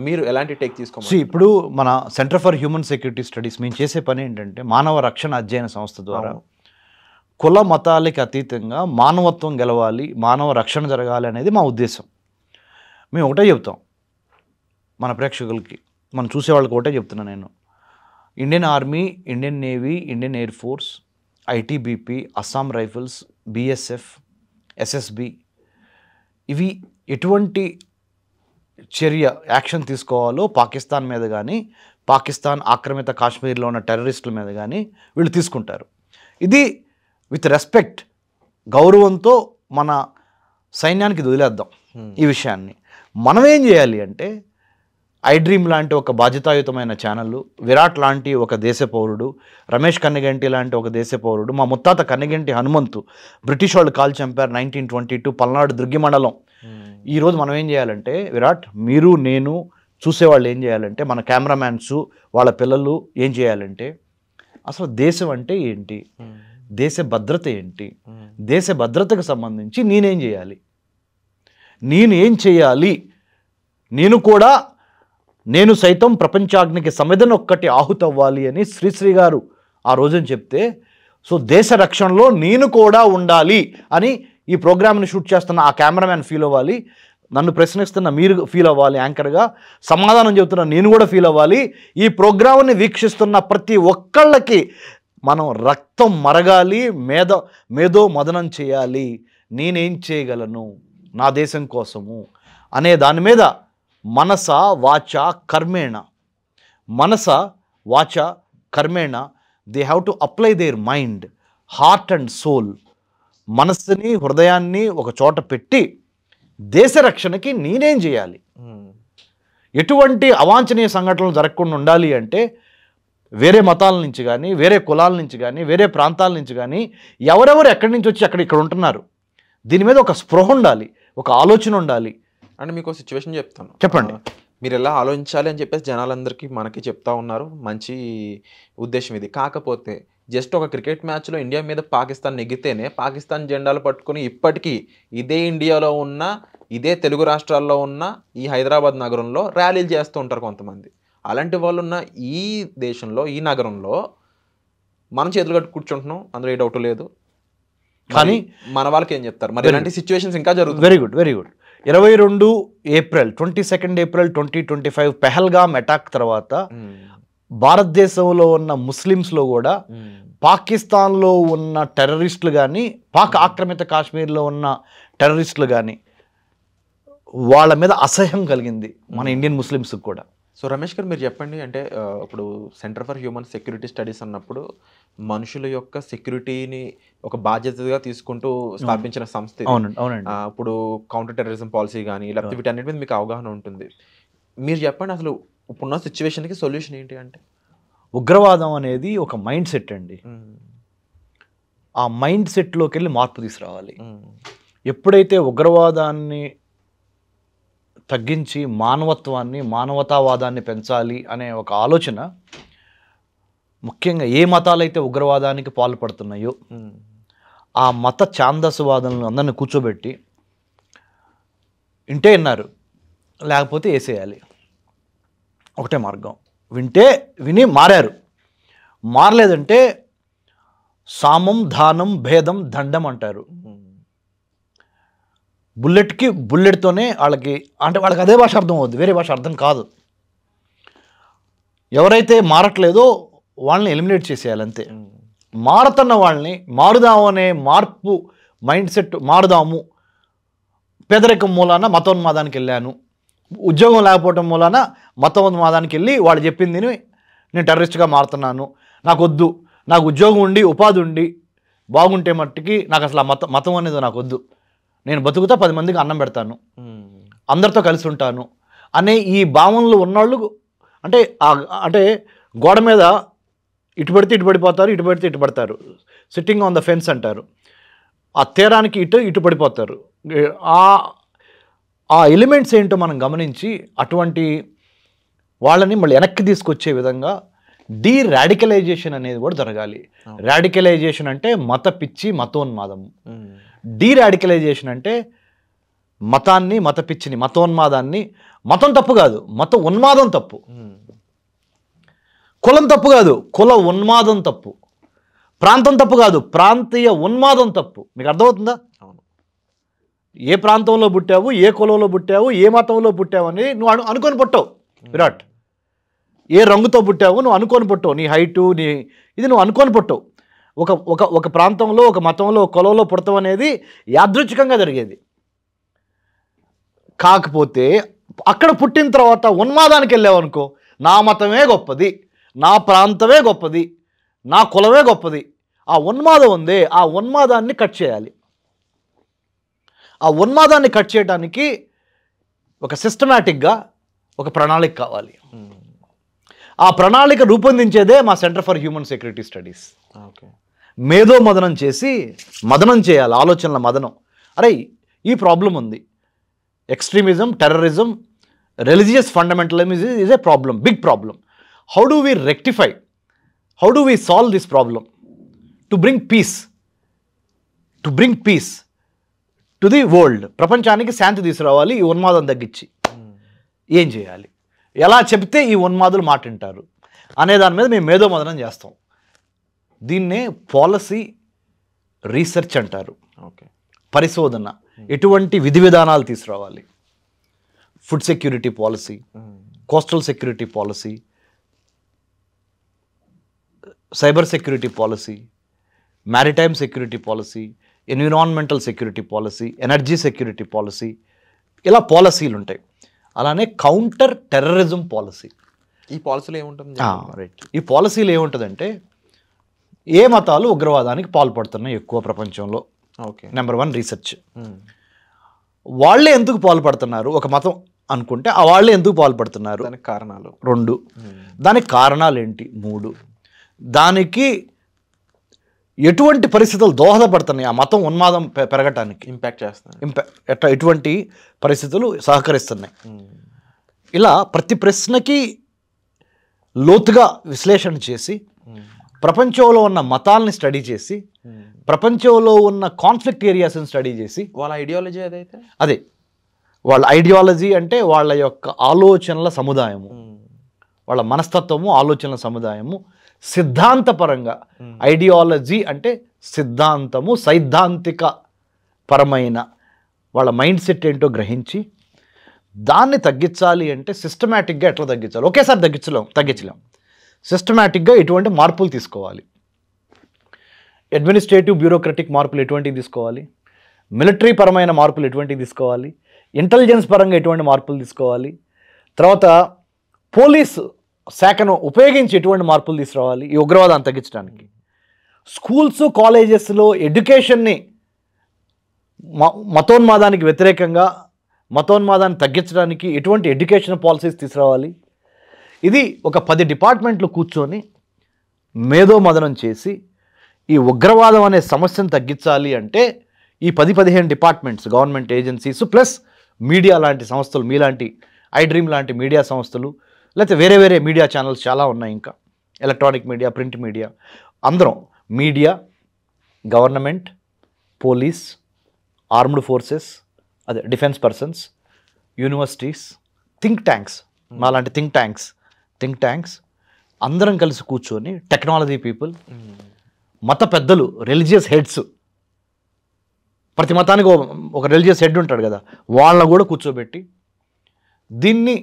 మీరు ఎలాంటి టేక్ తీసుకోవాలి? ఇప్పుడు మన centre for human security studies మేము చేసే పని ఏంటంటే మానవ రక్షణ అధ్యయన సంస్థ ద్వారా కుల మతాలకి అతీతంగా మానవత్వం గెలవాలి, మానవ రక్షణ జరగాలి అనేది మా ఉద్దేశం. మేము ఒకటే చెప్తాం మన ప్రేక్షకులకి, మనం చూసేవాళ్ళకి ఒకటే చెప్తున్నా నేను. Indian army, Indian navy, Indian air force, ITBP, Assam rifles, BSF, SSB ఇవి ఎటువంటి యాక్షన్ తీసుకోవాలో పాకిస్తాన్ మీద కానీ, పాకిస్తాన్ ఆక్రమిత కాశ్మీర్లో ఉన్న టెర్రరిస్టుల మీద కానీ వీళ్ళు తీసుకుంటారు. ఇది విత్ రెస్పెక్ట్, గౌరవంతో మన సైన్యానికి వదిలేద్దాం ఈ విషయాన్ని. మనం ఏం చేయాలి అంటే ఐడ్రీమ్ లాంటి ఒక బాధ్యతాయుతమైన ఛానల్, విరాట్ లాంటి ఒక దేశ పౌరుడు, రమేష్ కన్నెగంటి లాంటి ఒక దేశ పౌరుడు, మా ముత్తాత కన్నెగంటి హనుమంతు బ్రిటిష్ వాళ్ళు కాల్ చంపారు 1922 పల్నాడు దుర్గి మండలం. ఈరోజు మనం ఏం చేయాలంటే విరాట్, మీరు నేను చూసేవాళ్ళు ఏం చేయాలంటే, మన కెమెరామ్యాన్స్ వాళ్ళ పిల్లలు ఏం చేయాలంటే అసలు దేశం అంటే ఏంటి, దేశ భద్రత ఏంటి, దేశ భద్రతకు సంబంధించి నేనేం చేయాలి, నేను ఏం చేయాలి, నేను సైతం ప్రపంచాగ్నికి సమిధన ఒక్కటి ఆహుతవ్వాలి అని శ్రీశ్రీ గారు ఆ రోజున చెప్తే, సో దేశ రక్షణలో నేను కూడా ఉండాలి అని ఈ ప్రోగ్రామ్ని షూట్ చేస్తున్న ఆ కెమెరామ్యాన్ ఫీల్ అవ్వాలి, నన్ను ప్రశ్నిస్తున్న మీరు ఫీల్ అవ్వాలి, యాంకర్గా సమాధానం చెబుతున్న నేను కూడా ఫీల్ అవ్వాలి, ఈ ప్రోగ్రామ్ని వీక్షిస్తున్న ప్రతి ఒక్కళ్ళకి మనం రక్తం మరగాలి, మేధో మదనం చేయాలి, నేనేం చేయగలను నా దేశం కోసము అనే దాని మీద మనస వాచ కర్మేణ they have to apply their mind, heart and soul. మనస్సుని హృదయాన్ని ఒక చోట పెట్టి దేశ రక్షణకి నేనేం చేయాలి, ఎటువంటి అవాంఛనీయ సంఘటనలు జరగకుండా ఉండాలి అంటే వేరే మతాల నుంచి కానీ, వేరే కులాల నుంచి కానీ, వేరే ప్రాంతాల నుంచి కానీ ఎవరెవరు ఎక్కడి నుంచి వచ్చి ఇక్కడ ఉంటున్నారు, దీని మీద ఒక స్పృహ ఉండాలి, ఒక ఆలోచన ఉండాలి. అంటే మీకు సిచ్యువేషన్ చెప్తాను, చెప్పండి. మీరు ఎలా ఆలోచించాలి అని చెప్పేసి జనాలందరికీ మనకి చెప్తా ఉన్నారు. మంచి ఉద్దేశం ఇది. కాకపోతే జస్ట్ ఒక క్రికెట్ మ్యాచ్లో ఇండియా మీద పాకిస్తాన్ నెగ్గితేనే పాకిస్తాన్ జెండాలు పట్టుకొని ఇప్పటికీ ఇదే ఇండియాలో ఉన్న, ఇదే తెలుగు రాష్ట్రాల్లో ఉన్న ఈ హైదరాబాద్ నగరంలో ర్యాలీలు చేస్తూ ఉంటారు కొంతమంది. అలాంటి వాళ్ళు ఉన్న ఈ దేశంలో, ఈ నగరంలో మనం చేతులు కట్టు కూర్చుంటున్నాం, అందులో ఏ డౌట్ లేదు. కానీ మన వాళ్ళకి ఏం చెప్తారు మరి? ఇలాంటి సిచ్యువేషన్స్ ఇంకా జరుగుతుంది. Very good, very good. 22 April 22 April 2025 Pahalgam attack తర్వాత భారతదేశంలో ఉన్న ముస్లిమ్స్లో కూడా పాకిస్తాన్లో ఉన్న టెర్రరిస్టులు కానీ, పాక్ ఆక్రమిత కాశ్మీర్లో ఉన్న టెర్రరిస్టులు కానీ వాళ్ళ మీద అసహ్యం కలిగింది మన ఇండియన్ ముస్లిమ్స్కి కూడా. సో రమేష్ గారు మీరు చెప్పండి, అంటే ఇప్పుడు centre for human security studies అన్నప్పుడు మనుషుల యొక్క సెక్యూరిటీని ఒక బాధ్యతగా తీసుకుంటూ స్థాపించిన సంస్థ. అవునండి. ఇప్పుడు కౌంటర్ టెర్రరిజం పాలసీ కానీ లేకపోతే వీటన్నిటి మీద మీకు అవగాహన ఉంటుంది. మీరు చెప్పండి అసలు ఇప్పుడున్న సిచ్యువేషన్కి సొల్యూషన్ ఏంటి? అంటే ఉగ్రవాదం అనేది ఒక మైండ్ సెట్ అండి. ఆ మైండ్ సెట్లోకి వెళ్ళి మార్పు తీసుకురావాలి. ఎప్పుడైతే ఉగ్రవాదాన్ని తగ్గించి మానవత్వాన్ని, మానవతావాదాన్ని పెంచాలి అనే ఒక ఆలోచన, ముఖ్యంగా ఏ మతాలైతే ఉగ్రవాదానికి పాల్పడుతున్నాయో ఆ మత ఛాందసవాదులను అందరిని కూర్చోబెట్టి వింటే విన్నారు, లేకపోతే వేసేయాలి. ఒకటే మార్గం. విని మారారు, మారలేదంటే సామం, దానం, భేదం, దండం అంటారు. బుల్లెట్కి బుల్లెట్తోనే వాళ్ళకి అదే భాష అర్థం అవుద్ది, వేరే భాష అర్థం కాదు. ఎవరైతే మారట్లేదో వాళ్ళని ఎలిమినేట్ చేసేయాలి అంతే. మారుతున్న వాళ్ళని మారుదాము అనే మార్పు మైండ్ సెట్, మారుదాము, పేదరికం మూలాన మతోన్మాదానికి వెళ్ళాను, ఉద్యోగం లేకపోవటం మూలాన మతోన్మాదానికి వెళ్ళి వాళ్ళు చెప్పింది నేను టెర్రరిస్ట్గా మారుతున్నాను, నాకు వద్దు, నాకు ఉద్యోగం ఉండి ఉపాధి ఉండి బాగుంటే మట్టికి నాకు అసలు ఆ మతం అనేది నాకు వద్దు, నేను బతుకుతా 10 మందికి అన్నం పెడతాను, అందరితో కలిసి ఉంటాను అనే ఈ భావనలు ఉన్నవాళ్ళు అంటే గోడ మీద ఇటు పడితే ఇటు పడిపోతారు, ఇటు పడితే ఇటు పడతారు, సిట్టింగ్ ఆన్ ద ఫెన్స్ అంటారు. ఆ తీరానికి ఇటు పడిపోతారు. ఆ ఎలిమెంట్స్ ఏంటో మనం గమనించి అటువంటి వాళ్ళని మళ్ళీ వెనక్కి తీసుకొచ్చే విధంగా డీరాడికలైజేషన్ అనేది కూడా జరగాలి. రాడికలైజేషన్ అంటే మత పిచ్చి, మతోన్మాదం. డీరాడికలైజేషన్ అంటే మతాన్ని, మత పిచ్చిని, మతోన్మాదాన్ని, మతం తప్పు కాదు, మత ఉన్మాదం తప్పు, కులం తప్పు కాదు, కుల ఉన్మాదం తప్పు, ప్రాంతం తప్పు కాదు, ప్రాంతీయ ఉన్మాదం తప్పు. మీకు అర్థమవుతుందా? ఏ ప్రాంతంలో పుట్టావు, ఏ కులంలో పుట్టావు, ఏ మతంలో పుట్టావు అని నువ్వు అనుకొని పుట్టావు. విరాట్, ఏ రంగుతో పుట్టావు నువ్వు అనుకొని పుట్టావు, నీ హైటు, ఇది నువ్వు అనుకొని పుట్టావు. ఒక ప్రాంతంలో, ఒక మతంలో, ఒక కులంలో పుడతాం అనేది యాదృచ్ఛికంగా జరిగేది. కాకపోతే అక్కడ పుట్టిన తర్వాత ఉన్మాదానికి వెళ్ళావు అనుకో, నా మతమే గొప్పది, నా ప్రాంతమే గొప్పది, నా కులమే గొప్పది, ఆ ఉన్మాదం ఉందే, ఆ ఉన్మాదాన్ని కట్ చేయాలి. ఆ ఉన్మాదాన్ని కట్ చేయడానికి ఒక సిస్టమేటిక్గా ఒక ప్రణాళిక కావాలి. ఆ ప్రణాళిక రూపొందించేదే మా centre for human security studies. మేధో మదనం చేసి మదనం చేయాలి, ఆలోచనల మదనం. అరే ఈ ప్రాబ్లం ఉంది, extremism, terrorism, religious fundamentalism is a problem, big problem. How do we rectify, how do we solve this problem to bring peace to the world? ప్రపంచానికి శాంతి తీసుకురావాలి, ఈ ఉన్మాదం తగ్గించి ఏం చేయాలి, ఎలా చెప్తే ఈ ఉన్మాదులు మాట వింటారు అనే దాని మీద మేము మేధో మదనం చేస్తాం. దీన్నే పాలసీ రీసెర్చ్ అంటారు. పరిశోధన, ఎటువంటి విధి విధానాలు తీసుకురావాలి, food security policy, coastal security policy, cyber security policy, maritime security policy, environmental security policy, energy security policy, ఇలా పాలసీలు ఉంటాయి. అలానే కౌంటర్ టెర్రరిజం పాలసీ. ఈ పాలసీలో ఏముంటుంది? రైట్, ఈ పాలసీలు ఏముంటుందంటే ఏ మతాలు ఉగ్రవాదానికి పాల్పడుతున్నాయి ఎక్కువ ప్రపంచంలో. Number 1 research. వాళ్ళే ఎందుకు పాల్పడుతున్నారు, ఒక మతం అనుకుంటే ఆ వాళ్ళే ఎందుకు పాల్పడుతున్నారు, దానికి కారణాలు 2, దానికి కారణాలు ఏంటి 3, దానికి ఎటువంటి పరిస్థితులు దోహదపడుతున్నాయి ఆ మతం ఉన్మాదం పెరగటానికి, ఇంపాక్ట్ చేస్తున్నాయి, ఎటువంటి పరిస్థితులు సహకరిస్తున్నాయి. ఇలా ప్రతి ప్రశ్నకి లోతుగా విశ్లేషణ చేసి ప్రపంచంలో ఉన్న మతాలని స్టడీ చేసి ప్రపంచంలో ఉన్న కాన్ఫ్లిక్ట్ ఏరియాస్ని స్టడీ చేసి వాళ్ళ ఐడియాలజీ అదైతే అదే వాళ్ళ ఐడియాలజీ అంటే వాళ్ళ యొక్క ఆలోచనల సముదాయము, వాళ్ళ మనస్తత్వము, ఆలోచనల సముదాయము. సిద్ధాంతపరంగా ఐడియాలజీ అంటే సిద్ధాంతము, సైద్ధాంతిక పరమైన వాళ్ళ మైండ్ సెట్ ఏంటో గ్రహించి దాన్ని తగ్గించాలి అంటే సిస్టమేటిక్గా ఎట్లా తగ్గించాలి, ఒకేసారి తగ్గించలేం. సిస్టమేటిక్గా ఎటువంటి మార్పులు తీసుకోవాలి, అడ్మినిస్ట్రేటివ్ బ్యూరోక్రటిక్ మార్పులు ఎటువంటివి తీసుకోవాలి, మిలిటరీ పరమైన మార్పులు ఎటువంటివి తీసుకోవాలి, ఇంటెలిజెన్స్ పరంగా ఎటువంటి మార్పులు తీసుకోవాలి, తర్వాత పోలీసు శాఖను ఉపయోగించి ఎటువంటి మార్పులు తీసుకురావాలి ఈ ఉగ్రవాదాన్ని తగ్గించడానికి. స్కూల్స్ కాలేజెస్లో ఎడ్యుకేషన్ని మతోన్మాదానికి వ్యతిరేకంగా మతోన్మాదాన్ని తగ్గించడానికి ఎటువంటి ఎడ్యుకేషన్ పాలసీస్ తీసుకురావాలి. ఇది ఒక 10 డిపార్ట్మెంట్లు కూర్చొని మేధోమదనం చేసి ఈ ఉగ్రవాదం అనే సమస్యను తగ్గించాలి అంటే ఈ 10-15 departments, government agencies plus media లాంటి సంస్థలు, మీలాంటి ఐడ్రీమ్ లాంటి మీడియా సంస్థలు, లేకపోతే వేరే వేరే మీడియా ఛానల్స్ చాలా ఉన్నాయి, ఇంకా ఎలక్ట్రానిక్ మీడియా, ప్రింట్ మీడియా, అందరం media, government, police, armed forces, అదే defence persons, universities, think tanks, మాలాంటి థింక్ ట్యాంక్స్ అందరం కలిసి కూర్చొని టెక్నాలజీ పీపుల్, మత పెద్దలు, రిలీజియస్ హెడ్స్, ప్రతి మతానికి ఒక రిలీజియస్ హెడ్ ఉంటాడు కదా, వాళ్ళని కూడా కూర్చోబెట్టి దీన్ని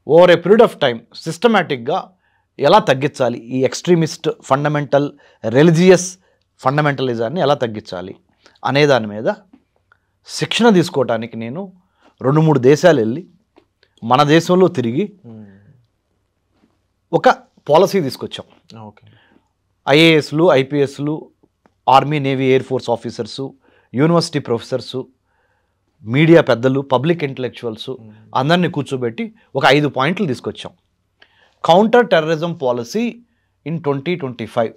over a period of time సిస్టమేటిక్గా ఎలా తగ్గించాలి, ఈ ఎక్స్ట్రీమిస్ట్ ఫండమెంటల్ రిలీజియస్ ఫండమెంటలిజాన్ని ఎలా తగ్గించాలి అనే దాని మీద శిక్షణ తీసుకోవటానికి నేను 2-3 దేశాలు వెళ్ళి మన దేశంలో తిరిగి ఒక పాలసీ తీసుకొచ్చాం. ఓకే. ఐఏఎస్లు, ఐపీఎస్లు, army, navy, air force officers, university professors, media పెద్దలు, పబ్లిక్ ఇంటలెక్చువల్స్ అందరినీ కూర్చోబెట్టి ఒక 5 పాయింట్లు తీసుకొచ్చాం. Counter terrorism policy in 2025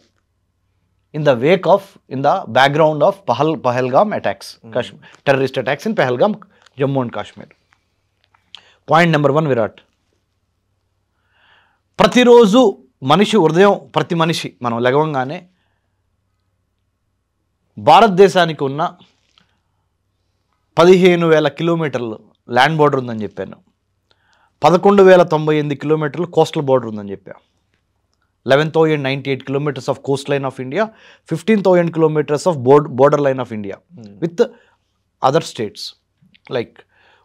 in the background of Pahalgam attacks, terrorist attacks in Pahalgam, Jammu and Kashmir. Point number 1, Virat. ప్రతిరోజు మనిషి ఉదయం ప్రతి మనిషి మనం లెగవంగానే భారతదేశానికి ఉన్న 15,000 కిలోమీటర్లు ల్యాండ్ బోర్డర్ ఉందని చెప్పాను, 11,098 కిలోమీటర్లు కోస్టల్ బోర్డర్ ఉందని చెప్పాను, 11,098 kilometers of coastline of India, 15,000 kilometers of borderline of India with other states. Like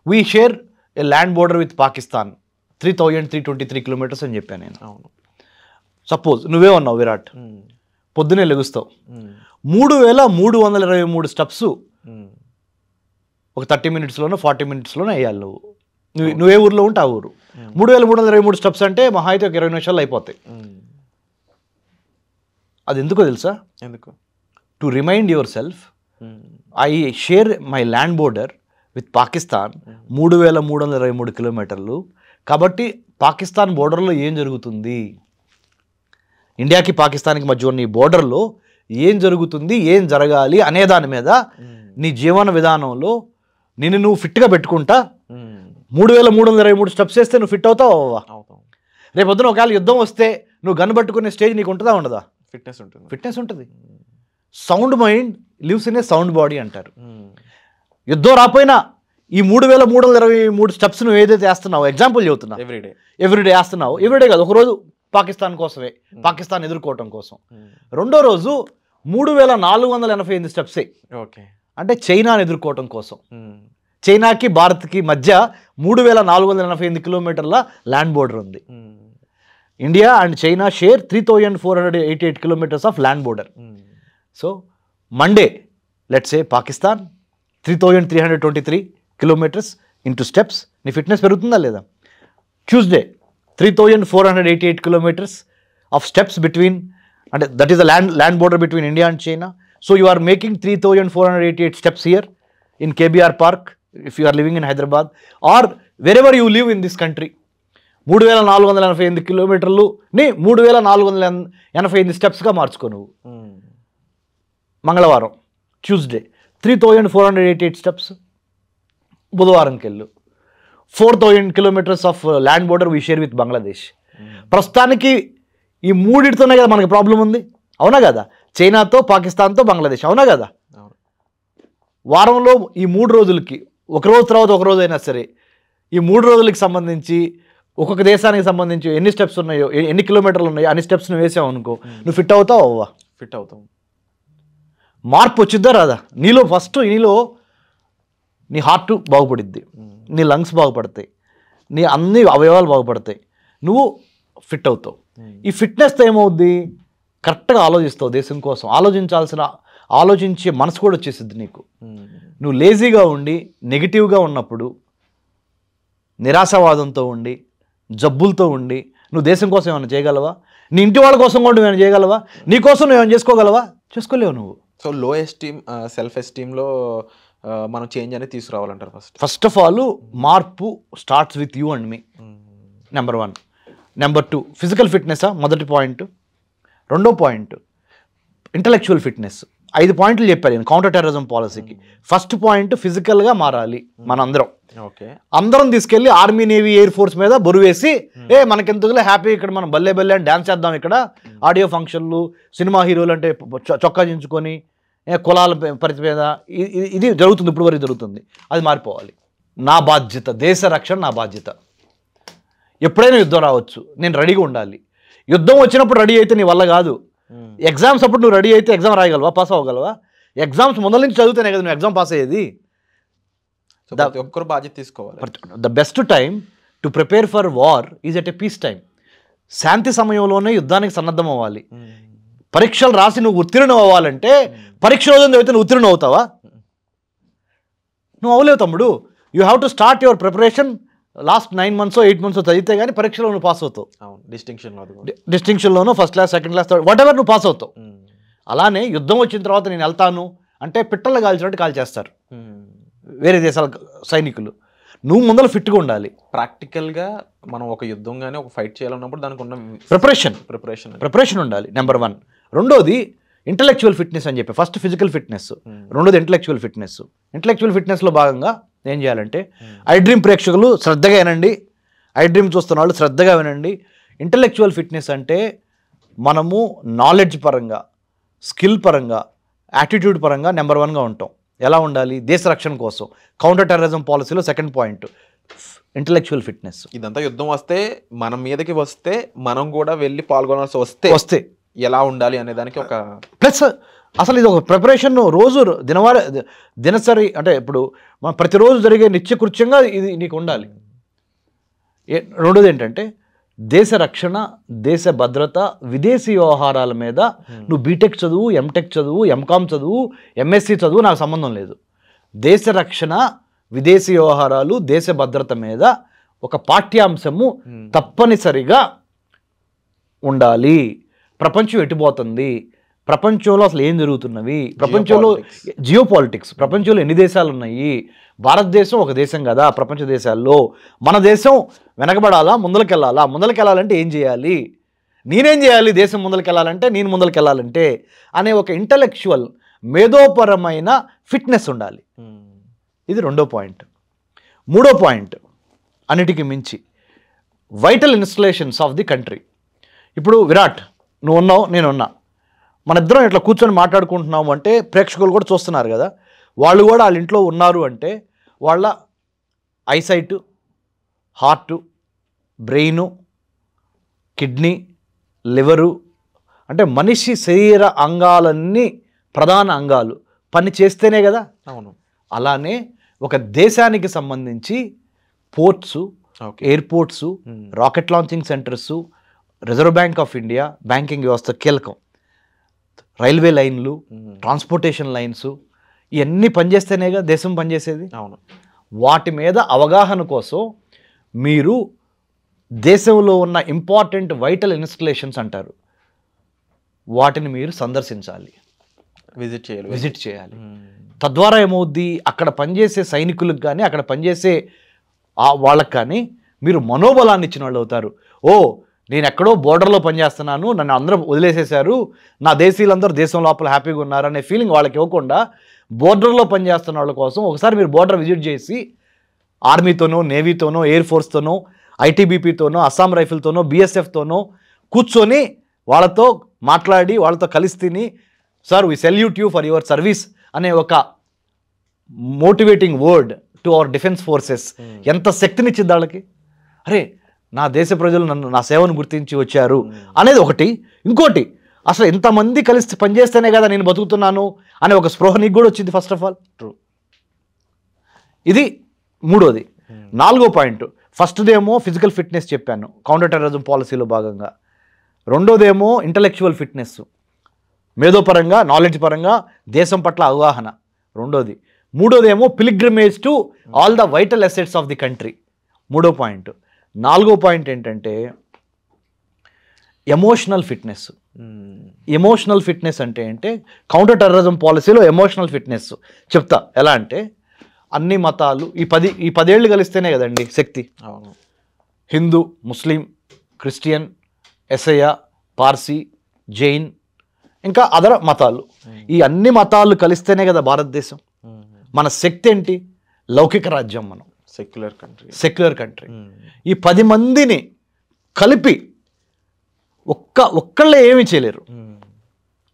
we share a land border with Pakistan, 3,323 kilometers అని చెప్పాను నేను. సపోజ్ నువ్వే ఉన్నావు విరాట్, పొద్దునే లెగుస్తావు, 3,323 స్టెప్స్ ఒక 30 minutesలోనో 40 minutesలోనో వేయాలి. నువ్వే ఊర్లో ఉంటే ఆ ఊరు. 3,323 స్టెప్స్ అంటే మహా అయితే ఒక 20 నిమిషాలు అయిపోతాయి. అది ఎందుకో తెలుసా? ఎందుకు? To remind yourself, I share my land border with Pakistan 3,323 కిలోమీటర్లు. కాబట్టి పాకిస్తాన్ బోర్డర్లో ఏం జరుగుతుంది, ఇండియాకి పాకిస్తాన్కి మధ్య ఉన్న ఈ బోర్డర్లో ఏం జరుగుతుంది, ఏం జరగాలి అనే దాని మీద నీ జీవన విధానంలో నిన్ను నువ్వు ఫిట్గా పెట్టుకుంటా. 3,323 స్టెప్స్ వేస్తే నువ్వు ఫిట్ అవుతావు. రేపు పొద్దున ఒకవేళ యుద్ధం వస్తే నువ్వు గన్ పట్టుకునే స్టేజ్ నీకు ఉంటుందా ఉండదా? ఫిట్నెస్ ఉంటుంది. Sound mind lives in a sound body అంటారు. యుద్ధం రాపోయినా ఈ 3,323 స్టెప్స్ నువ్వు ఏదైతే వేస్తున్నావు, ఎగ్జాంపుల్ చెబుతున్నా, ఎవ్రీడే వేస్తున్నావు. ఎవ్రీడే కాదు, ఒకరోజు పాకిస్తాన్ కోసమే, పాకిస్తాన్ ఎదుర్కోవటం కోసం. రెండో రోజు 3,488 స్టెప్సే, అంటే చైనాని ఎదుర్కోవటం కోసం. చైనాకి భారత్కి మధ్య 3,488 కిలోమీటర్ల ల్యాండ్ బోర్డర్ ఉంది. India and China share 3,488 kilometers of land border. So Monday, let's say Pakistan 3,323 kilometers into steps. నీ ఫిట్నెస్ పెరుగుతుందా లేదా? Tuesday 3,488 kilometers of steps between, and that is the land border between India and China. So you are making 3,488 steps here in KBR Park if you are living in Hyderabad or wherever you live in this country. 3,488 కిలోమీటర్లుని 3,488 స్టెప్స్గా మార్చుకో నువ్వు. మంగళవారం, Tuesday 3,488 steps. బుధవారంకి వెళ్ళు. 4,000 kilometers of land border we share with Bangladesh. ప్రస్తుతానికి ఈ మూడిటితోనే కదా మనకి problem ఉంది, అవునా కదా? చైనాతో, పాకిస్తాన్తో, బంగ్లాదేశ్, అవునా కదా? వారంలో ఈ 3 రోజులకి ఒక రోజు తర్వాత ఒక రోజు అయినా సరే ఈ 3 రోజులకి సంబంధించి ఒక్కొక్క దేశానికి సంబంధించి ఎన్ని స్టెప్స్ ఉన్నాయో, ఎన్ని కిలోమీటర్లు ఉన్నాయో అన్ని స్టెప్స్ నువ్వు వేసావు అనుకో, నువ్వు ఫిట్ అవుతావు అవ్వా? ఫిట్ అవుతావు. మార్పు వచ్చిద్దా రాదా? నీలో ఫస్ట్ నీ హార్ట్ బాగుపడిద్ది, నీ లంగ్స్ బాగుపడతాయి, నీ అన్ని అవయవాలు బాగుపడతాయి, నువ్వు ఫిట్ అవుతావు. ఈ ఫిట్నెస్తో ఏమవుద్ది? కరెక్ట్గా ఆలోచిస్తావు దేశం కోసం. ఆలోచించే మనసు కూడా వచ్చేసిద్ది నీకు. నువ్వు లేజీగా ఉండి నెగిటివ్గా ఉన్నప్పుడు, నిరాశావాదంతో ఉండి, జబ్బులతో ఉండి నువ్వు దేశం కోసం ఏమైనా చేయగలవా? నీ ఇంటి వాళ్ళ కోసం కూడా నువ్వేమైనా చేయగలవా? నీ కోసం నువ్వు ఏమైనా చేసుకోగలవా? చేసుకోలేవు నువ్వు. సో లో ఎస్టీమ్, సెల్ఫ్ ఎస్టీమ్లో మనం చేంజ్ అనేది తీసుకురావాలంటారు. ఫస్ట్ ఆఫ్ ఆల్ మార్పు starts with you and me, number 1. Number 2 physical fitness, మొదటి పాయింట్. రెండో పాయింట్ ఇంటలెక్చువల్ ఫిట్నెస్. 5 పాయింట్లు చెప్పాను నేను కౌంటర్ టెర్రరిజం పాలసీకి. ఫస్ట్ పాయింట్ ఫిజికల్గా మారాలి. మనందరం అందరం తీసుకెళ్ళి ఆర్మీ, నేవీ, ఎయిర్ ఫోర్స్ మీద బరువేసి మనకెందుకులే హ్యాపీ, ఇక్కడ మనం బల్లే అని డ్యాన్స్ చేద్దాం, ఇక్కడ ఆడియో ఫంక్షన్లు, సినిమా హీరోలు అంటే చొక్కా చించుకొని కులాల పరిధి మీద ఇది జరుగుతుంది, ఇప్పుడు వరకు జరుగుతుంది. అది మారిపోవాలి. నా బాధ్యత, దేశ రక్షణ నా బాధ్యత. ఎప్పుడైనా యుద్ధం రావచ్చు, నేను రెడీగా ఉండాలి. యుద్ధం వచ్చినప్పుడు రెడీ అయితే నీ వల్ల కాదు. ఎగ్జామ్స్ అప్పుడు నువ్వు రెడీ అయితే ఎగ్జామ్ రాయగలవా, పాస్ అవ్వగలవా? ఎగ్జామ్స్ మొదల నుంచి చదివితేనే కదా నువ్వు ఎగ్జామ్ పాస్ అయ్యేది. ఒక్కరు బాధ్యత తీసుకోవాలి. The best time to prepare for war is at a peace time. శాంతి సమయంలోనే యుద్ధానికి సన్నద్ధం అవ్వాలి. పరీక్షలు రాసి నువ్వు ఉత్తీర్ణం అవ్వాలంటే పరీక్ష రోజు చదివితే నువ్వు ఉత్తీర్ణం అవుతావా? నువ్వు అవ్వలేవు తమ్ముడు. You have to start your preparation last 9 months 8 months చదివితే కానీ పరీక్షలో నువ్వు పాస్ అవుతావు. డిస్టింక్షన్లోనూ first class, second class, third, whatever నువ్వు పాస్ అవుతావు. అలానే యుద్ధం వచ్చిన తర్వాత నేను వెళ్తాను అంటే పిట్టలు కాల్చినట్టు కాల్చేస్తారు వేరే దేశాల సైనికులు. నువ్వు ముందర ఫిట్గా ఉండాలి. ప్రాక్టికల్గా మనం ఒక యుద్ధం కానీ ఒక ఫైట్ చేయాలన్నప్పుడు దానికి ఉన్న ప్రిపరేషన్ ఉండాలి, నెంబర్ 1. రెండోది ఇంటలెక్చువల్ ఫిట్నెస్ అని చెప్పి. ఫస్ట్ ఫిజికల్ ఫిట్నెస్, రెండోది ఇంటలెక్చువల్ ఫిట్నెస్. ఇంటలెక్చువల్ ఫిట్నెస్లో భాగంగా ఏం చేయాలంటే, ఐ డ్రీమ్ ప్రేక్షకులు శ్రద్ధగా వినండి, ఐ డ్రీమ్ చూస్తున్న వాళ్ళు శ్రద్ధగా వినండి. ఇంటలెక్చువల్ ఫిట్నెస్ అంటే మనము నాలెడ్జ్ పరంగా, స్కిల్ పరంగా, యాటిట్యూడ్ పరంగా నెంబర్ 1గా ఉంటాం. ఎలా ఉండాలి? దేశ రక్షణ కోసం. కౌంటర్ టెర్రరిజం పాలసీలో సెకండ్ పాయింట్ ఇంటలెక్చువల్ ఫిట్నెస్. ఇదంతా యుద్ధం వస్తే మన మీదకి వస్తే మనం కూడా వెళ్ళి పాల్గొనాల్సి వస్తే ఎలా ఉండాలి అనే దానికి ఒక ప్లస్ అసలు ఇది ఒక ప్రిపరేషన్. రోజు దినసరి అంటే ఇప్పుడు మనం ప్రతిరోజు జరిగే నిత్యకృత్యంగా ఇది నీకు ఉండాలి. రెండోది ఏంటంటే దేశ రక్షణ, దేశ భద్రత, విదేశీ వ్యవహారాల మీద నువ్వు బీటెక్ చదువు, ఎంటెక్ చదువు, ఎంకామ్ చదువు, ఎంఎస్సి చదువు, నాకు సంబంధం లేదు. దేశ రక్షణ, విదేశీ వ్యవహారాలు, దేశ భద్రత మీద ఒక పాఠ్యాంశము తప్పనిసరిగా ఉండాలి. ప్రపంచం ఎటుపోతుంది, ప్రపంచంలో అసలు ఏం జరుగుతున్నవి, ప్రపంచంలో జియో పాలిటిక్స్, ప్రపంచంలో ఎన్ని దేశాలు ఉన్నాయి, భారతదేశం ఒక దేశం కదా ప్రపంచ దేశాల్లో, మన దేశం వెనకబడాలా, ముందలకెళ్ళాలంటే ఏం చేయాలి, నేనేం చేయాలి దేశం ముందలకెళ్ళాలంటే, నేను ముందలకెళ్ళాలంటే అనే ఒక ఇంటలెక్చువల్, మేధోపరమైన ఫిట్నెస్ ఉండాలి. ఇది రెండో పాయింట్. మూడో పాయింట్ అన్నిటికీ మించి vital installations of the country. ఇప్పుడు విరాట్, నువ్వు ఉన్నావు, నేనున్నా, మన ఇద్దరం ఇట్లా కూర్చొని మాట్లాడుకుంటున్నాము అంటే ప్రేక్షకులు కూడా చూస్తున్నారు కదా, వాళ్ళు కూడా వాళ్ళ ఇంట్లో ఉన్నారు అంటే వాళ్ళ ఐసైటు, హార్టు, బ్రెయిను, కిడ్నీ, లివరు, అంటే మనిషి శరీర అంగాలన్నీ ప్రధాన అంగాలు పని చేస్తేనే కదా. అవును. అలానే ఒక దేశానికి సంబంధించి ports, airports, rocket launching centres, reserve bank of India, banking వ్యవస్థ కీలకం, రైల్వే లైన్లు, ట్రాన్స్పోర్టేషన్ లైన్స్, ఇవన్నీ పనిచేస్తేనేగా దేశం పనిచేసేది. అవును. వాటి మీద అవగాహన కోసం మీరు దేశంలో ఉన్న ఇంపార్టెంట్ వైటల్ ఇన్స్టలేషన్స్ అంటారు, వాటిని మీరు సందర్శించాలి, విజిట్ చేయాలి. తద్వారా ఏమవుద్ది, అక్కడ పనిచేసే సైనికులకు కానీ, అక్కడ పనిచేసే వాళ్ళకి కానీ మీరు మనోబలాన్ని ఇచ్చిన వాళ్ళు అవుతారు. ఓ, నేను ఎక్కడో బోర్డర్లో పనిచేస్తున్నాను, నన్ను అందరూ వదిలేసేశారు, నా దేశీయులందరూ దేశం లోపల హ్యాపీగా ఉన్నారు అనే ఫీలింగ్ వాళ్ళకి ఇవ్వకుండా, బోర్డర్లో పనిచేస్తున్న వాళ్ళ కోసం ఒకసారి మీరు బోర్డర్ విజిట్ చేసి ఆర్మీతోనో, నేవీతోనో, ఎయిర్ ఫోర్స్తోనో, ఐటీబీపీతోనో, అస్సాం రైఫిల్తోనో, బీఎస్ఎఫ్తోనో కూర్చొని వాళ్ళతో మాట్లాడి వాళ్ళతో కలిసి తిని sir we salute you for your service అనే ఒక motivating word to our defence forces ఎంత శక్తినిచ్చింది వాళ్ళకి. అరే నా దేశ ప్రజలు నన్ను నా సేవను గుర్తించి వచ్చారు అనేది ఒకటి. ఇంకోటి అసలు ఎంతమంది కలిసి పనిచేస్తేనే కదా నేను బతుకుతున్నాను అనే ఒక స్పృహ నీకు కూడా వచ్చింది ఫస్ట్ ఆఫ్ ఆల్. ట్రూ. ఇది మూడోది. నాలుగో పాయింట్, ఫస్ట్దేమో ఫిజికల్ ఫిట్నెస్ చెప్పాను కౌంటర్ టెర్రరిజం పాలసీలో భాగంగా. రెండోదేమో ఇంటలెక్చువల్ ఫిట్నెస్, మేధోపరంగా నాలెడ్జ్ పరంగా దేశం పట్ల అవగాహన రెండోది. మూడోదేమో pilgrimage to all the vital assets of the country మూడో పాయింట్. నాలుగో పాయింట్ ఏంటంటే ఎమోషనల్ ఫిట్నెస్. ఎమోషనల్ ఫిట్నెస్ అంటే కౌంటర్ టెర్రరిజం పాలసీలో ఎమోషనల్ ఫిట్నెస్ చెప్తా. ఎలా అంటే అన్ని మతాలు ఈ 10 ఏళ్ళు కలిస్తేనే కదండి శక్తి. హిందూ, ముస్లిం, క్రిస్టియన్, ఎస్ఐయా, పార్సీ, జైన్, ఇంకా అదర్ మతాలు, ఈ అన్ని మతాలు కలిస్తేనే కదా భారతదేశం. మన శక్తి ఏంటి? లౌకిక రాజ్యం, మనం సెక్యులర్ కంట్రీ. ఈ 10 మందిని కలిపి ఒక్కళ్ళే ఏమీ చేయలేరు.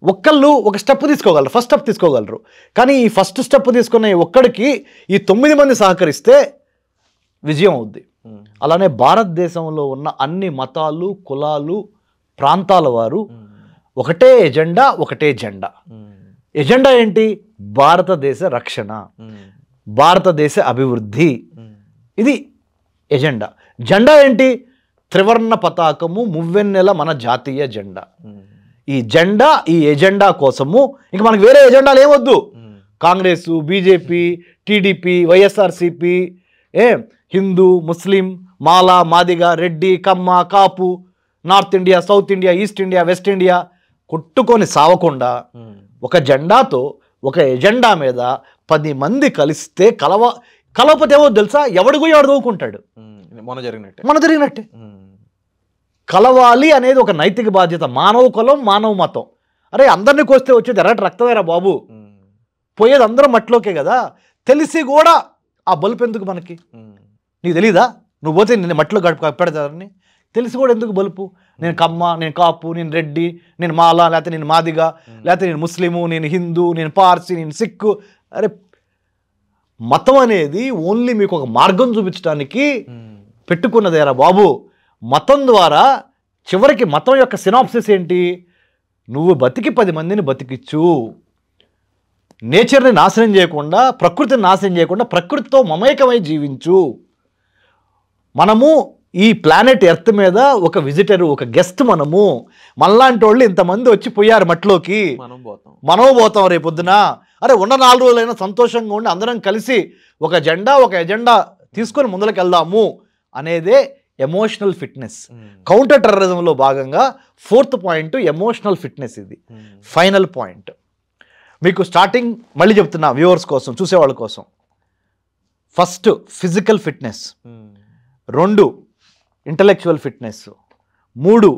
ఒక్కళ్ళు ఒక స్టెప్ తీసుకోగలరు, ఫస్ట్ స్టెప్ తీసుకోగలరు. కానీ ఈ ఫస్ట్ స్టెప్ తీసుకున్న ఒక్కడికి ఈ 9 మంది సహకరిస్తే విజయం అవుద్ది. అలానే భారతదేశంలో ఉన్న అన్ని మతాలు, కులాలు, ప్రాంతాల వారు ఒకటే ఎజెండా, ఒకటే జెండా. ఎజెండా ఏంటి? భారతదేశ రక్షణ, భారతదేశ అభివృద్ధి. ఇది ఎజెండా. జెండా ఏంటి? త్రివర్ణ పతాకము, మువ్వెన్నెల మన జాతీయ జెండా. ఈ జెండా, ఈ ఎజెండా కోసము ఇంక మనకు వేరే ఎజెండాలు ఏమొద్దు. కాంగ్రెస్, బీజేపీ, టీడీపీ, వైఎస్ఆర్సీపీ, హిందూ, ముస్లిం, మాల, మాదిగ, రెడ్డి, కమ్మ, కాపు, north India, south India, east India, west India కొట్టుకొని సావకుండా ఒక జెండాతో, ఒక ఎజెండా మీద 10 మంది కలిస్తే కలవపోతే ఏమో తెలుసా? ఎవడికి ఎవడు దూకుంటాడు. మన జరిగినట్టే. కలవాలి అనేది ఒక నైతిక బాధ్యత. మానవ కులం, మానవ మతం. అరే అందరినీ కోస్తే వచ్చేది ఎర్రటి రక్తమేరా బాబు, పోయేది అందరం మట్టిలోకే కదా. తెలిసి కూడా ఆ బలుపు ఎందుకు మనకి? నీకు తెలీదా? నువ్వు పోతే నేను మట్టిలో పెడతారని తెలిసి కూడా ఎందుకు బలుపు? నేను కమ్మ, నేను కాపు, నేను రెడ్డి, నేను మాల, లేకపోతే నేను మాదిగా, లేకపోతే నేను ముస్లిము, నేను హిందూ, నేను పార్సీ, నేను సిక్కు. అరే మతం అనేది ఓన్లీ మీకు ఒక మార్గం చూపించడానికి పెట్టుకున్నదేరా బాబు. మతం ద్వారా చివరికి మతం యొక్క సినాప్సిస్ ఏంటి? నువ్వు బతికి 10 మందిని బతికిచ్చు, నేచర్ని నాశనం చేయకుండా, ప్రకృతిని నాశనం చేయకుండా ప్రకృతితో మమేకమై జీవించు. మనము ఈ ప్లానెట్ ఎర్త్ మీద ఒక విజిటర్, ఒక గెస్ట్. మనలాంటి వాళ్ళు ఇంతమంది వచ్చి పోయారు మట్టిలోకి, మనం పోతాం రేపొద్దున. అరే ఉన్న 4 రోజులైనా సంతోషంగా ఉండి అందరం కలిసి ఒక జెండా, ఒక ఎజెండా తీసుకొని ముందరికి వెళ్దాము అనేదే ఎమోషనల్ ఫిట్నెస్. కౌంటర్ టెర్రరిజంలో భాగంగా 4th పాయింట్ ఎమోషనల్ ఫిట్నెస్. ఇది ఫైనల్ పాయింట్. మీకు స్టార్టింగ్ మళ్ళీ చెప్తున్నా వ్యూవర్స్ కోసం, చూసేవాళ్ళ కోసం. First physical fitness, 2 intellectual fitness, 3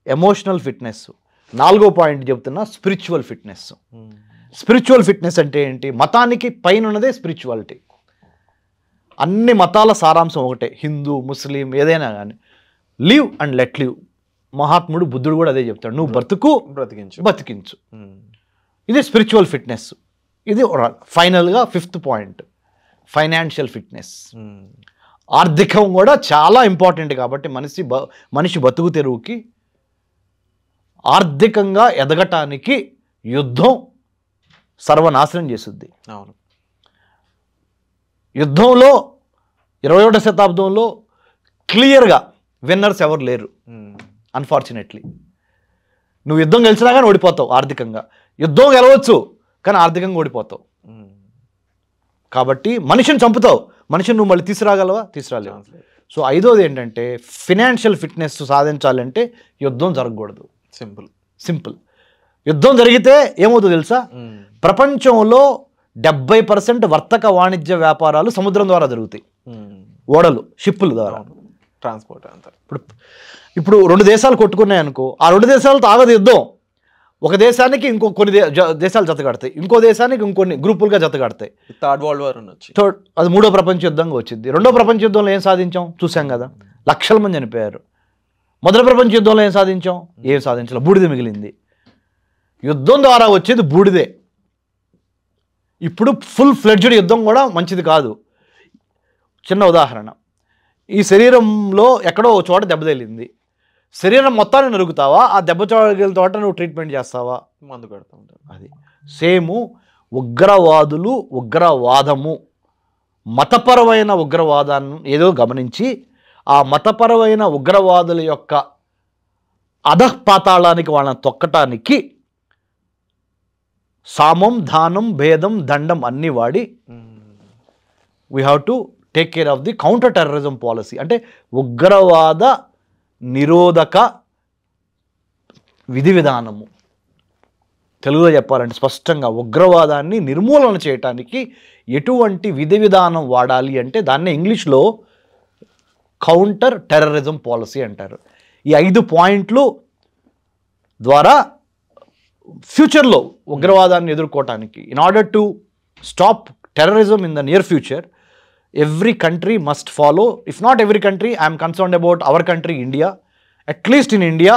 emotional fitness, 4వ పాయింట్ చెప్తున్నా స్పిరిచువల్ ఫిట్నెస్. స్పిరిచువల్ ఫిట్నెస్ అంటే ఏంటి? మతానికి పైన ఉన్నదే స్పిరిచువాలిటీ. అన్ని మతాల సారాంశం ఒకటే, హిందూ, ముస్లిం, ఏదైనా కానీ లివ్ అండ్ లెట్ లివ్. మహాత్ముడు బుద్ధుడు కూడా అదే చెప్తాడు, నువ్వు బతికించు. ఇది స్పిరిచువల్ ఫిట్నెస్. ఇది ఫైనల్గా 5th పాయింట్ ఫైనాన్షియల్ ఫిట్నెస్. ఆర్థికం కూడా చాలా ఇంపార్టెంట్ కాబట్టి మనిషి బతుకు తెరువుకి, ఆర్థికంగా ఎదగటానికి యుద్ధం సర్వనాశనం చేస్తుంది. యుద్ధంలో 21వ శతాబ్దంలో క్లియర్గా విన్నర్స్ ఎవరు లేరు. అన్ఫార్చునేట్లీ నువ్వు యుద్ధం గెలిచినా కానీ ఓడిపోతావు ఆర్థికంగా. యుద్ధం గెలవచ్చు కానీ ఆర్థికంగా ఓడిపోతావు. కాబట్టి మనిషిని చంపుతావు, మనిషిని నువ్వు మళ్ళీ తీసుకురాలేవు. సో 5వది ఏంటంటే ఫినాన్షియల్ ఫిట్నెస్ సాధించాలంటే యుద్ధం జరగకూడదు. సింపుల్. యుద్ధం జరిగితే ఏమవుతుందో తెలుసా? ప్రపంచంలో 70% వర్తక వాణిజ్య వ్యాపారాలు సముద్రం ద్వారా జరుగుతాయి. ఓడలు, షిప్పుల ద్వారా ట్రాన్స్పోర్ట్ అంతా. ఇప్పుడు 2 దేశాలు కొట్టుకున్నాయి అనుకో, ఆ 2 దేశాలతో ఆగదు యుద్ధం. ఒక దేశానికి ఇంకో కొన్ని దేశాలు జతగడతాయి, ఇంకో దేశానికి ఇంకొన్ని గ్రూపులుగా జతగడతాయి. థర్డ్ వరల్డ్ వార్ వచ్చి అది 3వ ప్రపంచ యుద్ధంగా వచ్చింది. 2వ ప్రపంచ యుద్ధంలో ఏం సాధించాం చూసాం కదా, లక్షల మంది చనిపోయారు. 1వ ప్రపంచ యుద్ధంలో ఏం సాధించాం, ఏం సాధించాలి, బూడిద మిగిలింది. యుద్ధం ద్వారా వచ్చేది బూడిదే. ఇప్పుడు ఫుల్ ఫ్లెడ్జ్డ్ యుద్ధం కూడా మంచిది కాదు. చిన్న ఉదాహరణ, ఈ శరీరంలో ఎక్కడో ఒక చోట దెబ్బ తగిలింది, శరీరం మొత్తాన్ని నరుగుతావా, ఆ దెబ్బ తగిలిన తోట నువ్వు ట్రీట్మెంట్ చేస్తావా, మందు కడతా ఉంటారు. అది సేము ఉగ్రవాదులు, ఉగ్రవాదము, మతపరమైన ఉగ్రవాదాన్ని ఏదో గమనించి ఆ మతపరమైన ఉగ్రవాదుల యొక్క అధఃపాతాళానికి వాళ్ళని తొక్కటానికి సామం, దానం, భేదం, దండం అన్నీ వాడి we have to take care of the counter terrorism policy. అంటే ఉగ్రవాద నిరోధక విధి విధానము. తెలుగులో చెప్పాలంటే స్పష్టంగా ఉగ్రవాదాన్ని నిర్మూలన చేయటానికి ఎటువంటి విధి విధానం వాడాలి అంటే దాన్ని ఇంగ్లీష్లో కౌంటర్ టెర్రరిజం పాలసీ అంటారు. ఈ 5 పాయింట్లు ద్వారా ఫ్యూచర్లో ఉగ్రవాదాన్ని ఎదుర్కోవటానికి, in order to stop terrorism in the near future, every country must follow. If not every country, I am concerned about our country, India. At least in India,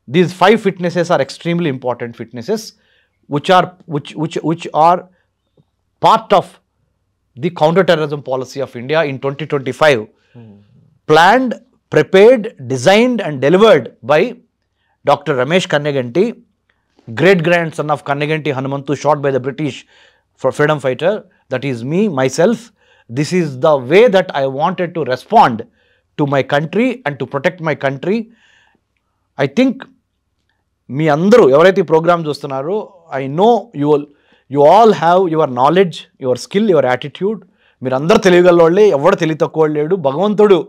these 5 fitnesses are extremely important fitnesses, which are part of the counter-terrorism policy of India in 2025. Planned, prepared, designed and delivered by Dr. Ramesh Kanneganti, great grandson of Kanneganti Hanumantu, shot by the British for freedom fighter. That is me, myself. This is the way that I wanted to respond to my country and to protect my country. I think మీ అందరూ ఎవరైతే ఈ programme చూస్తున్నారో, I know you all have your knowledge, your skill, your attitude. మీరు అందరూ తెలియగలవాళ్ళే, ఎవరు తెలివి తక్కువ లేడు. భగవంతుడు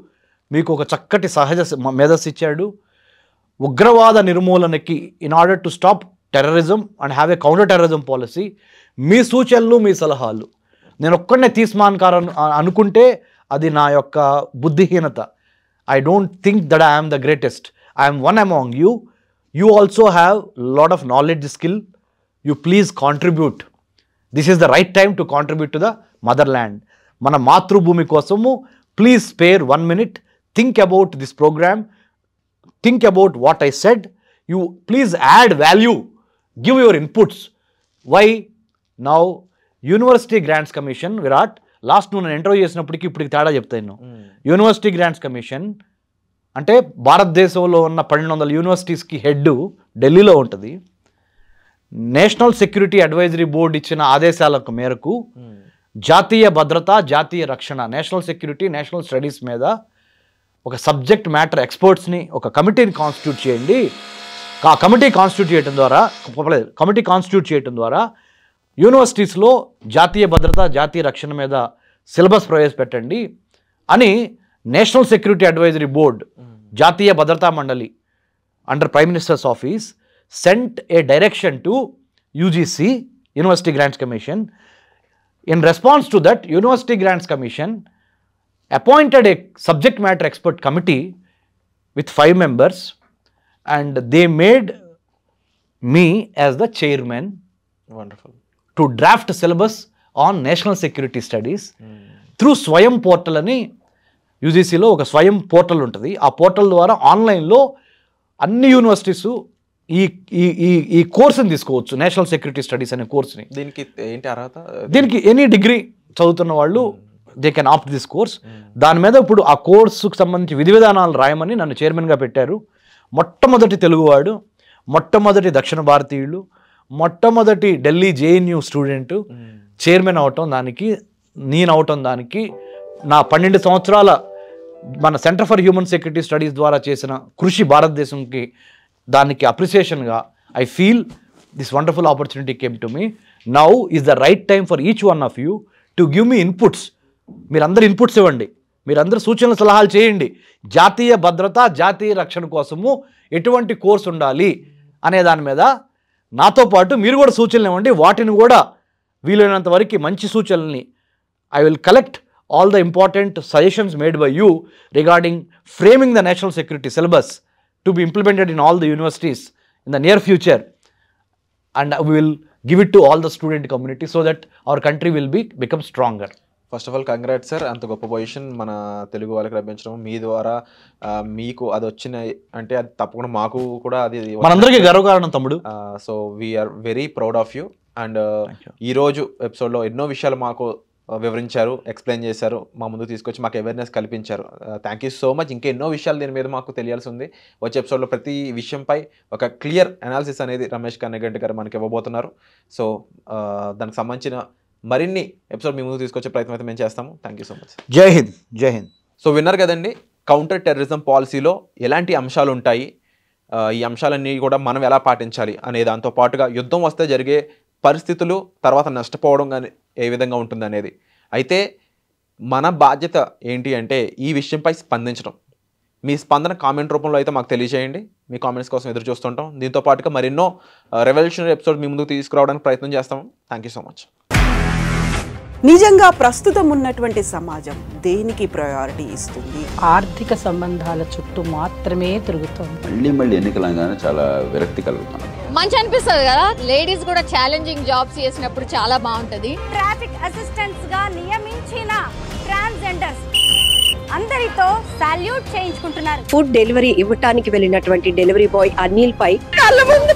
మీకు ఒక చక్కటి సహజ మేధస్సు ఇచ్చాడు. ఉగ్రవాద నిర్మూలనకి, in order to stop terrorism and have a counter terrorism policy, మీ సూచనలు, మీ సలహాలు. నేను ఒక్కడనే తీస్మాన్కారం అనుకుంటే అది నా యొక్క బుద్ధిహీనత. I don't think that I'm the greatest. I'm one among you. You also have lot of knowledge, skill. You please contribute. This is the right time to contribute to the motherland. మన మాతృభూమి కోసము please spare 1 minute. Think about this programme. Think about what I said. You please add value. Give your inputs. Why now university grants commission, Virat, last నువ్వు నేను interview చేసినప్పటికీ ఇప్పటికి తేడా చెప్తాను. University grants commission అంటే భారతదేశంలో ఉన్న 1200 యూనివర్సిటీస్కి హెడ్ ఢిల్లీలో ఉంటుంది. నేషనల్ సెక్యూరిటీ అడ్వైజరీ బోర్డు ఇచ్చిన ఆదేశాలకు మేరకు జాతీయ భద్రత, జాతీయ రక్షణ, నేషనల్ సెక్యూరిటీ, నేషనల్ స్టడీస్ మీద ఒక సబ్జెక్ట్ మ్యాటర్ ఎక్స్పర్ట్స్ని, ఒక కమిటీని కాన్స్టిట్యూట్ చేయండి. ఆ కమిటీ కాన్స్టిట్యూట్ చేయడం ద్వారా యూనివర్సిటీస్లో జాతీయ భద్రత, జాతీయ రక్షణ మీద సిలబస్ ప్రవేశపెట్టండి అని నేషనల్ సెక్యూరిటీ అడ్వైజరీ బోర్డ్, జాతీయ భద్రతా మండలి under prime ministers office sent a direction to UGC, university grants commission. In response to that, university grants commission appointed a subject matter expert committee with 5 members and they made me as the chairman. Wonderful. To draft syllabus on national security studies through Swayam portal అని యూజీసీలో ఒక స్వయం portal ఉంటుంది. ఆ portal ద్వారా ఆన్లైన్లో అన్ని universities ఈ కోర్సుని తీసుకోవచ్చు, నేషనల్ సెక్యూరిటీ స్టడీస్ అనే కోర్సుని. దీనికి ఏంటి అర్హత? దీనికి ఎనీ డిగ్రీ చదువుతున్న వాళ్ళు they can opt this course. దాని మీద ఇప్పుడు ఆ కోర్సుకు సంబంధించి విధి విధానాలు రాయమని నన్ను చైర్మన్గా పెట్టారు. మొట్టమొదటి తెలుగువాడు, మొట్టమొదటి దక్షిణ భారతీయులు, మొట్టమొదటి ఢిల్లీ జేఎన్యూ స్టూడెంట్ చైర్మన్ అవటం, దానికి నేను అవటం, దానికి నా 12 సంవత్సరాల మన centre for human security studies ద్వారా చేసిన కృషి భారతదేశంకి, దానికి అప్రిసియేషన్గా I feel this wonderful opportunity came to me. Now is the right time for each one of you to give me inputs. మీరందరూ ఇన్పుట్స్ ఇవ్వండి, మీరందరూ సూచనలు సలహాలు చేయండి. జాతీయ భద్రత, జాతీయ రక్షణ కోసము ఎటువంటి కోర్సు ఉండాలి అనే దాని మీద నాతో పాటు మీరు కూడా సూచనలు ఇవ్వండి. వాటిని కూడా వీలైనంత వరకు మంచి సూచనల్ని I will collect all the important suggestions made by you regarding framing the national security syllabus to be implemented in all the universities in the near future. and we will give it to all the student community so that our country will become stronger. First of all congrats sir, అంత గొప్ప position మన తెలుగు వాళ్ళకి లభించడం మీ ద్వారా. మీకు అది వచ్చిన అంటే అది తప్పకుండా మాకు కూడా అది మనందరికీ గర్వకారణం తమ్ముడు. So we are very proud of you. And ఈరోజు ఎపిసోడ్లో ఎన్నో విషయాలు మాకు వివరించారు, ఎక్స్ప్లెయిన్ చేశారు, మా ముందు తీసుకొచ్చి మాకు అవేర్నెస్ కల్పించారు. Thank you so much. ఇంకా ఎన్నో విషయాలు దీని మీద మాకు తెలియాల్సి ఉంది. వచ్చే ఎపిసోడ్లో ప్రతి విషయంపై ఒక క్లియర్ అనాలిసిస్ అనేది రమేష్ కన్నెగంటి గారు మనకి ఇవ్వబోతున్నారు. సో దానికి సంబంధించిన మరిన్ని ఎపిసోడ్ మీ ముందు తీసుకొచ్చే ప్రయత్నం అయితే మేము చేస్తాము. Thank you so much. జై హింద్. జై హింద్. సో విన్నారు కదండి, కౌంటర్ టెర్రరిజం పాలసీలో ఎలాంటి అంశాలు ఉంటాయి, ఈ అంశాలన్నీ కూడా మనం ఎలా పాటించాలి అనే దాంతో పాటుగా యుద్ధం వస్తే జరిగే పరిస్థితులు, తర్వాత నష్టపోవడం కానీ ఏ విధంగా ఉంటుంది అనేది. అయితే మన బాధ్యత ఏంటి అంటే ఈ విషయంపై స్పందించడం. మీ స్పందన కామెంట్ రూపంలో అయితే మాకు తెలియజేయండి. మీ కామెంట్స్ కోసం ఎదురు చూస్తుంటాం. దీంతో పాటుగా మరెన్నో రెవల్యూషనరీ ఎపిసోడ్ మీ ముందుకు తీసుకురావడానికి ప్రయత్నం చేస్తాం. Thank you so much. నిజంగా ప్రస్తుతం ఉన్నటువంటి సమాజం దేనికి ప్రయారిటీ ఇస్తుంది? ఆర్థిక సంబంధాల చుట్టూ మాత్రమే తిరుగుతుంది. మళ్ళీ ఎన్నికలంగానే చాలా విరక్తి కలుగుతాను. మంచి అనిపిస్తుంది కదా, లేడీస్ కూడా ఛాలెంజింగ్ జాబ్స్ చేసినప్పుడు చాలా బాగుంటది. ట్రాఫిక్ అసిస్టెంట్స్ గా నియమించిన ట్రాన్స్జెండర్స్ అందరితో సాల్యూట్ చేయించుకుంటున్నారు. ఫుడ్ డెలివరీ ఇవ్వటానికి వెళ్ళినటువంటి డెలివరీ బాయ్ అనిల్ పై కళ్ళ ముందు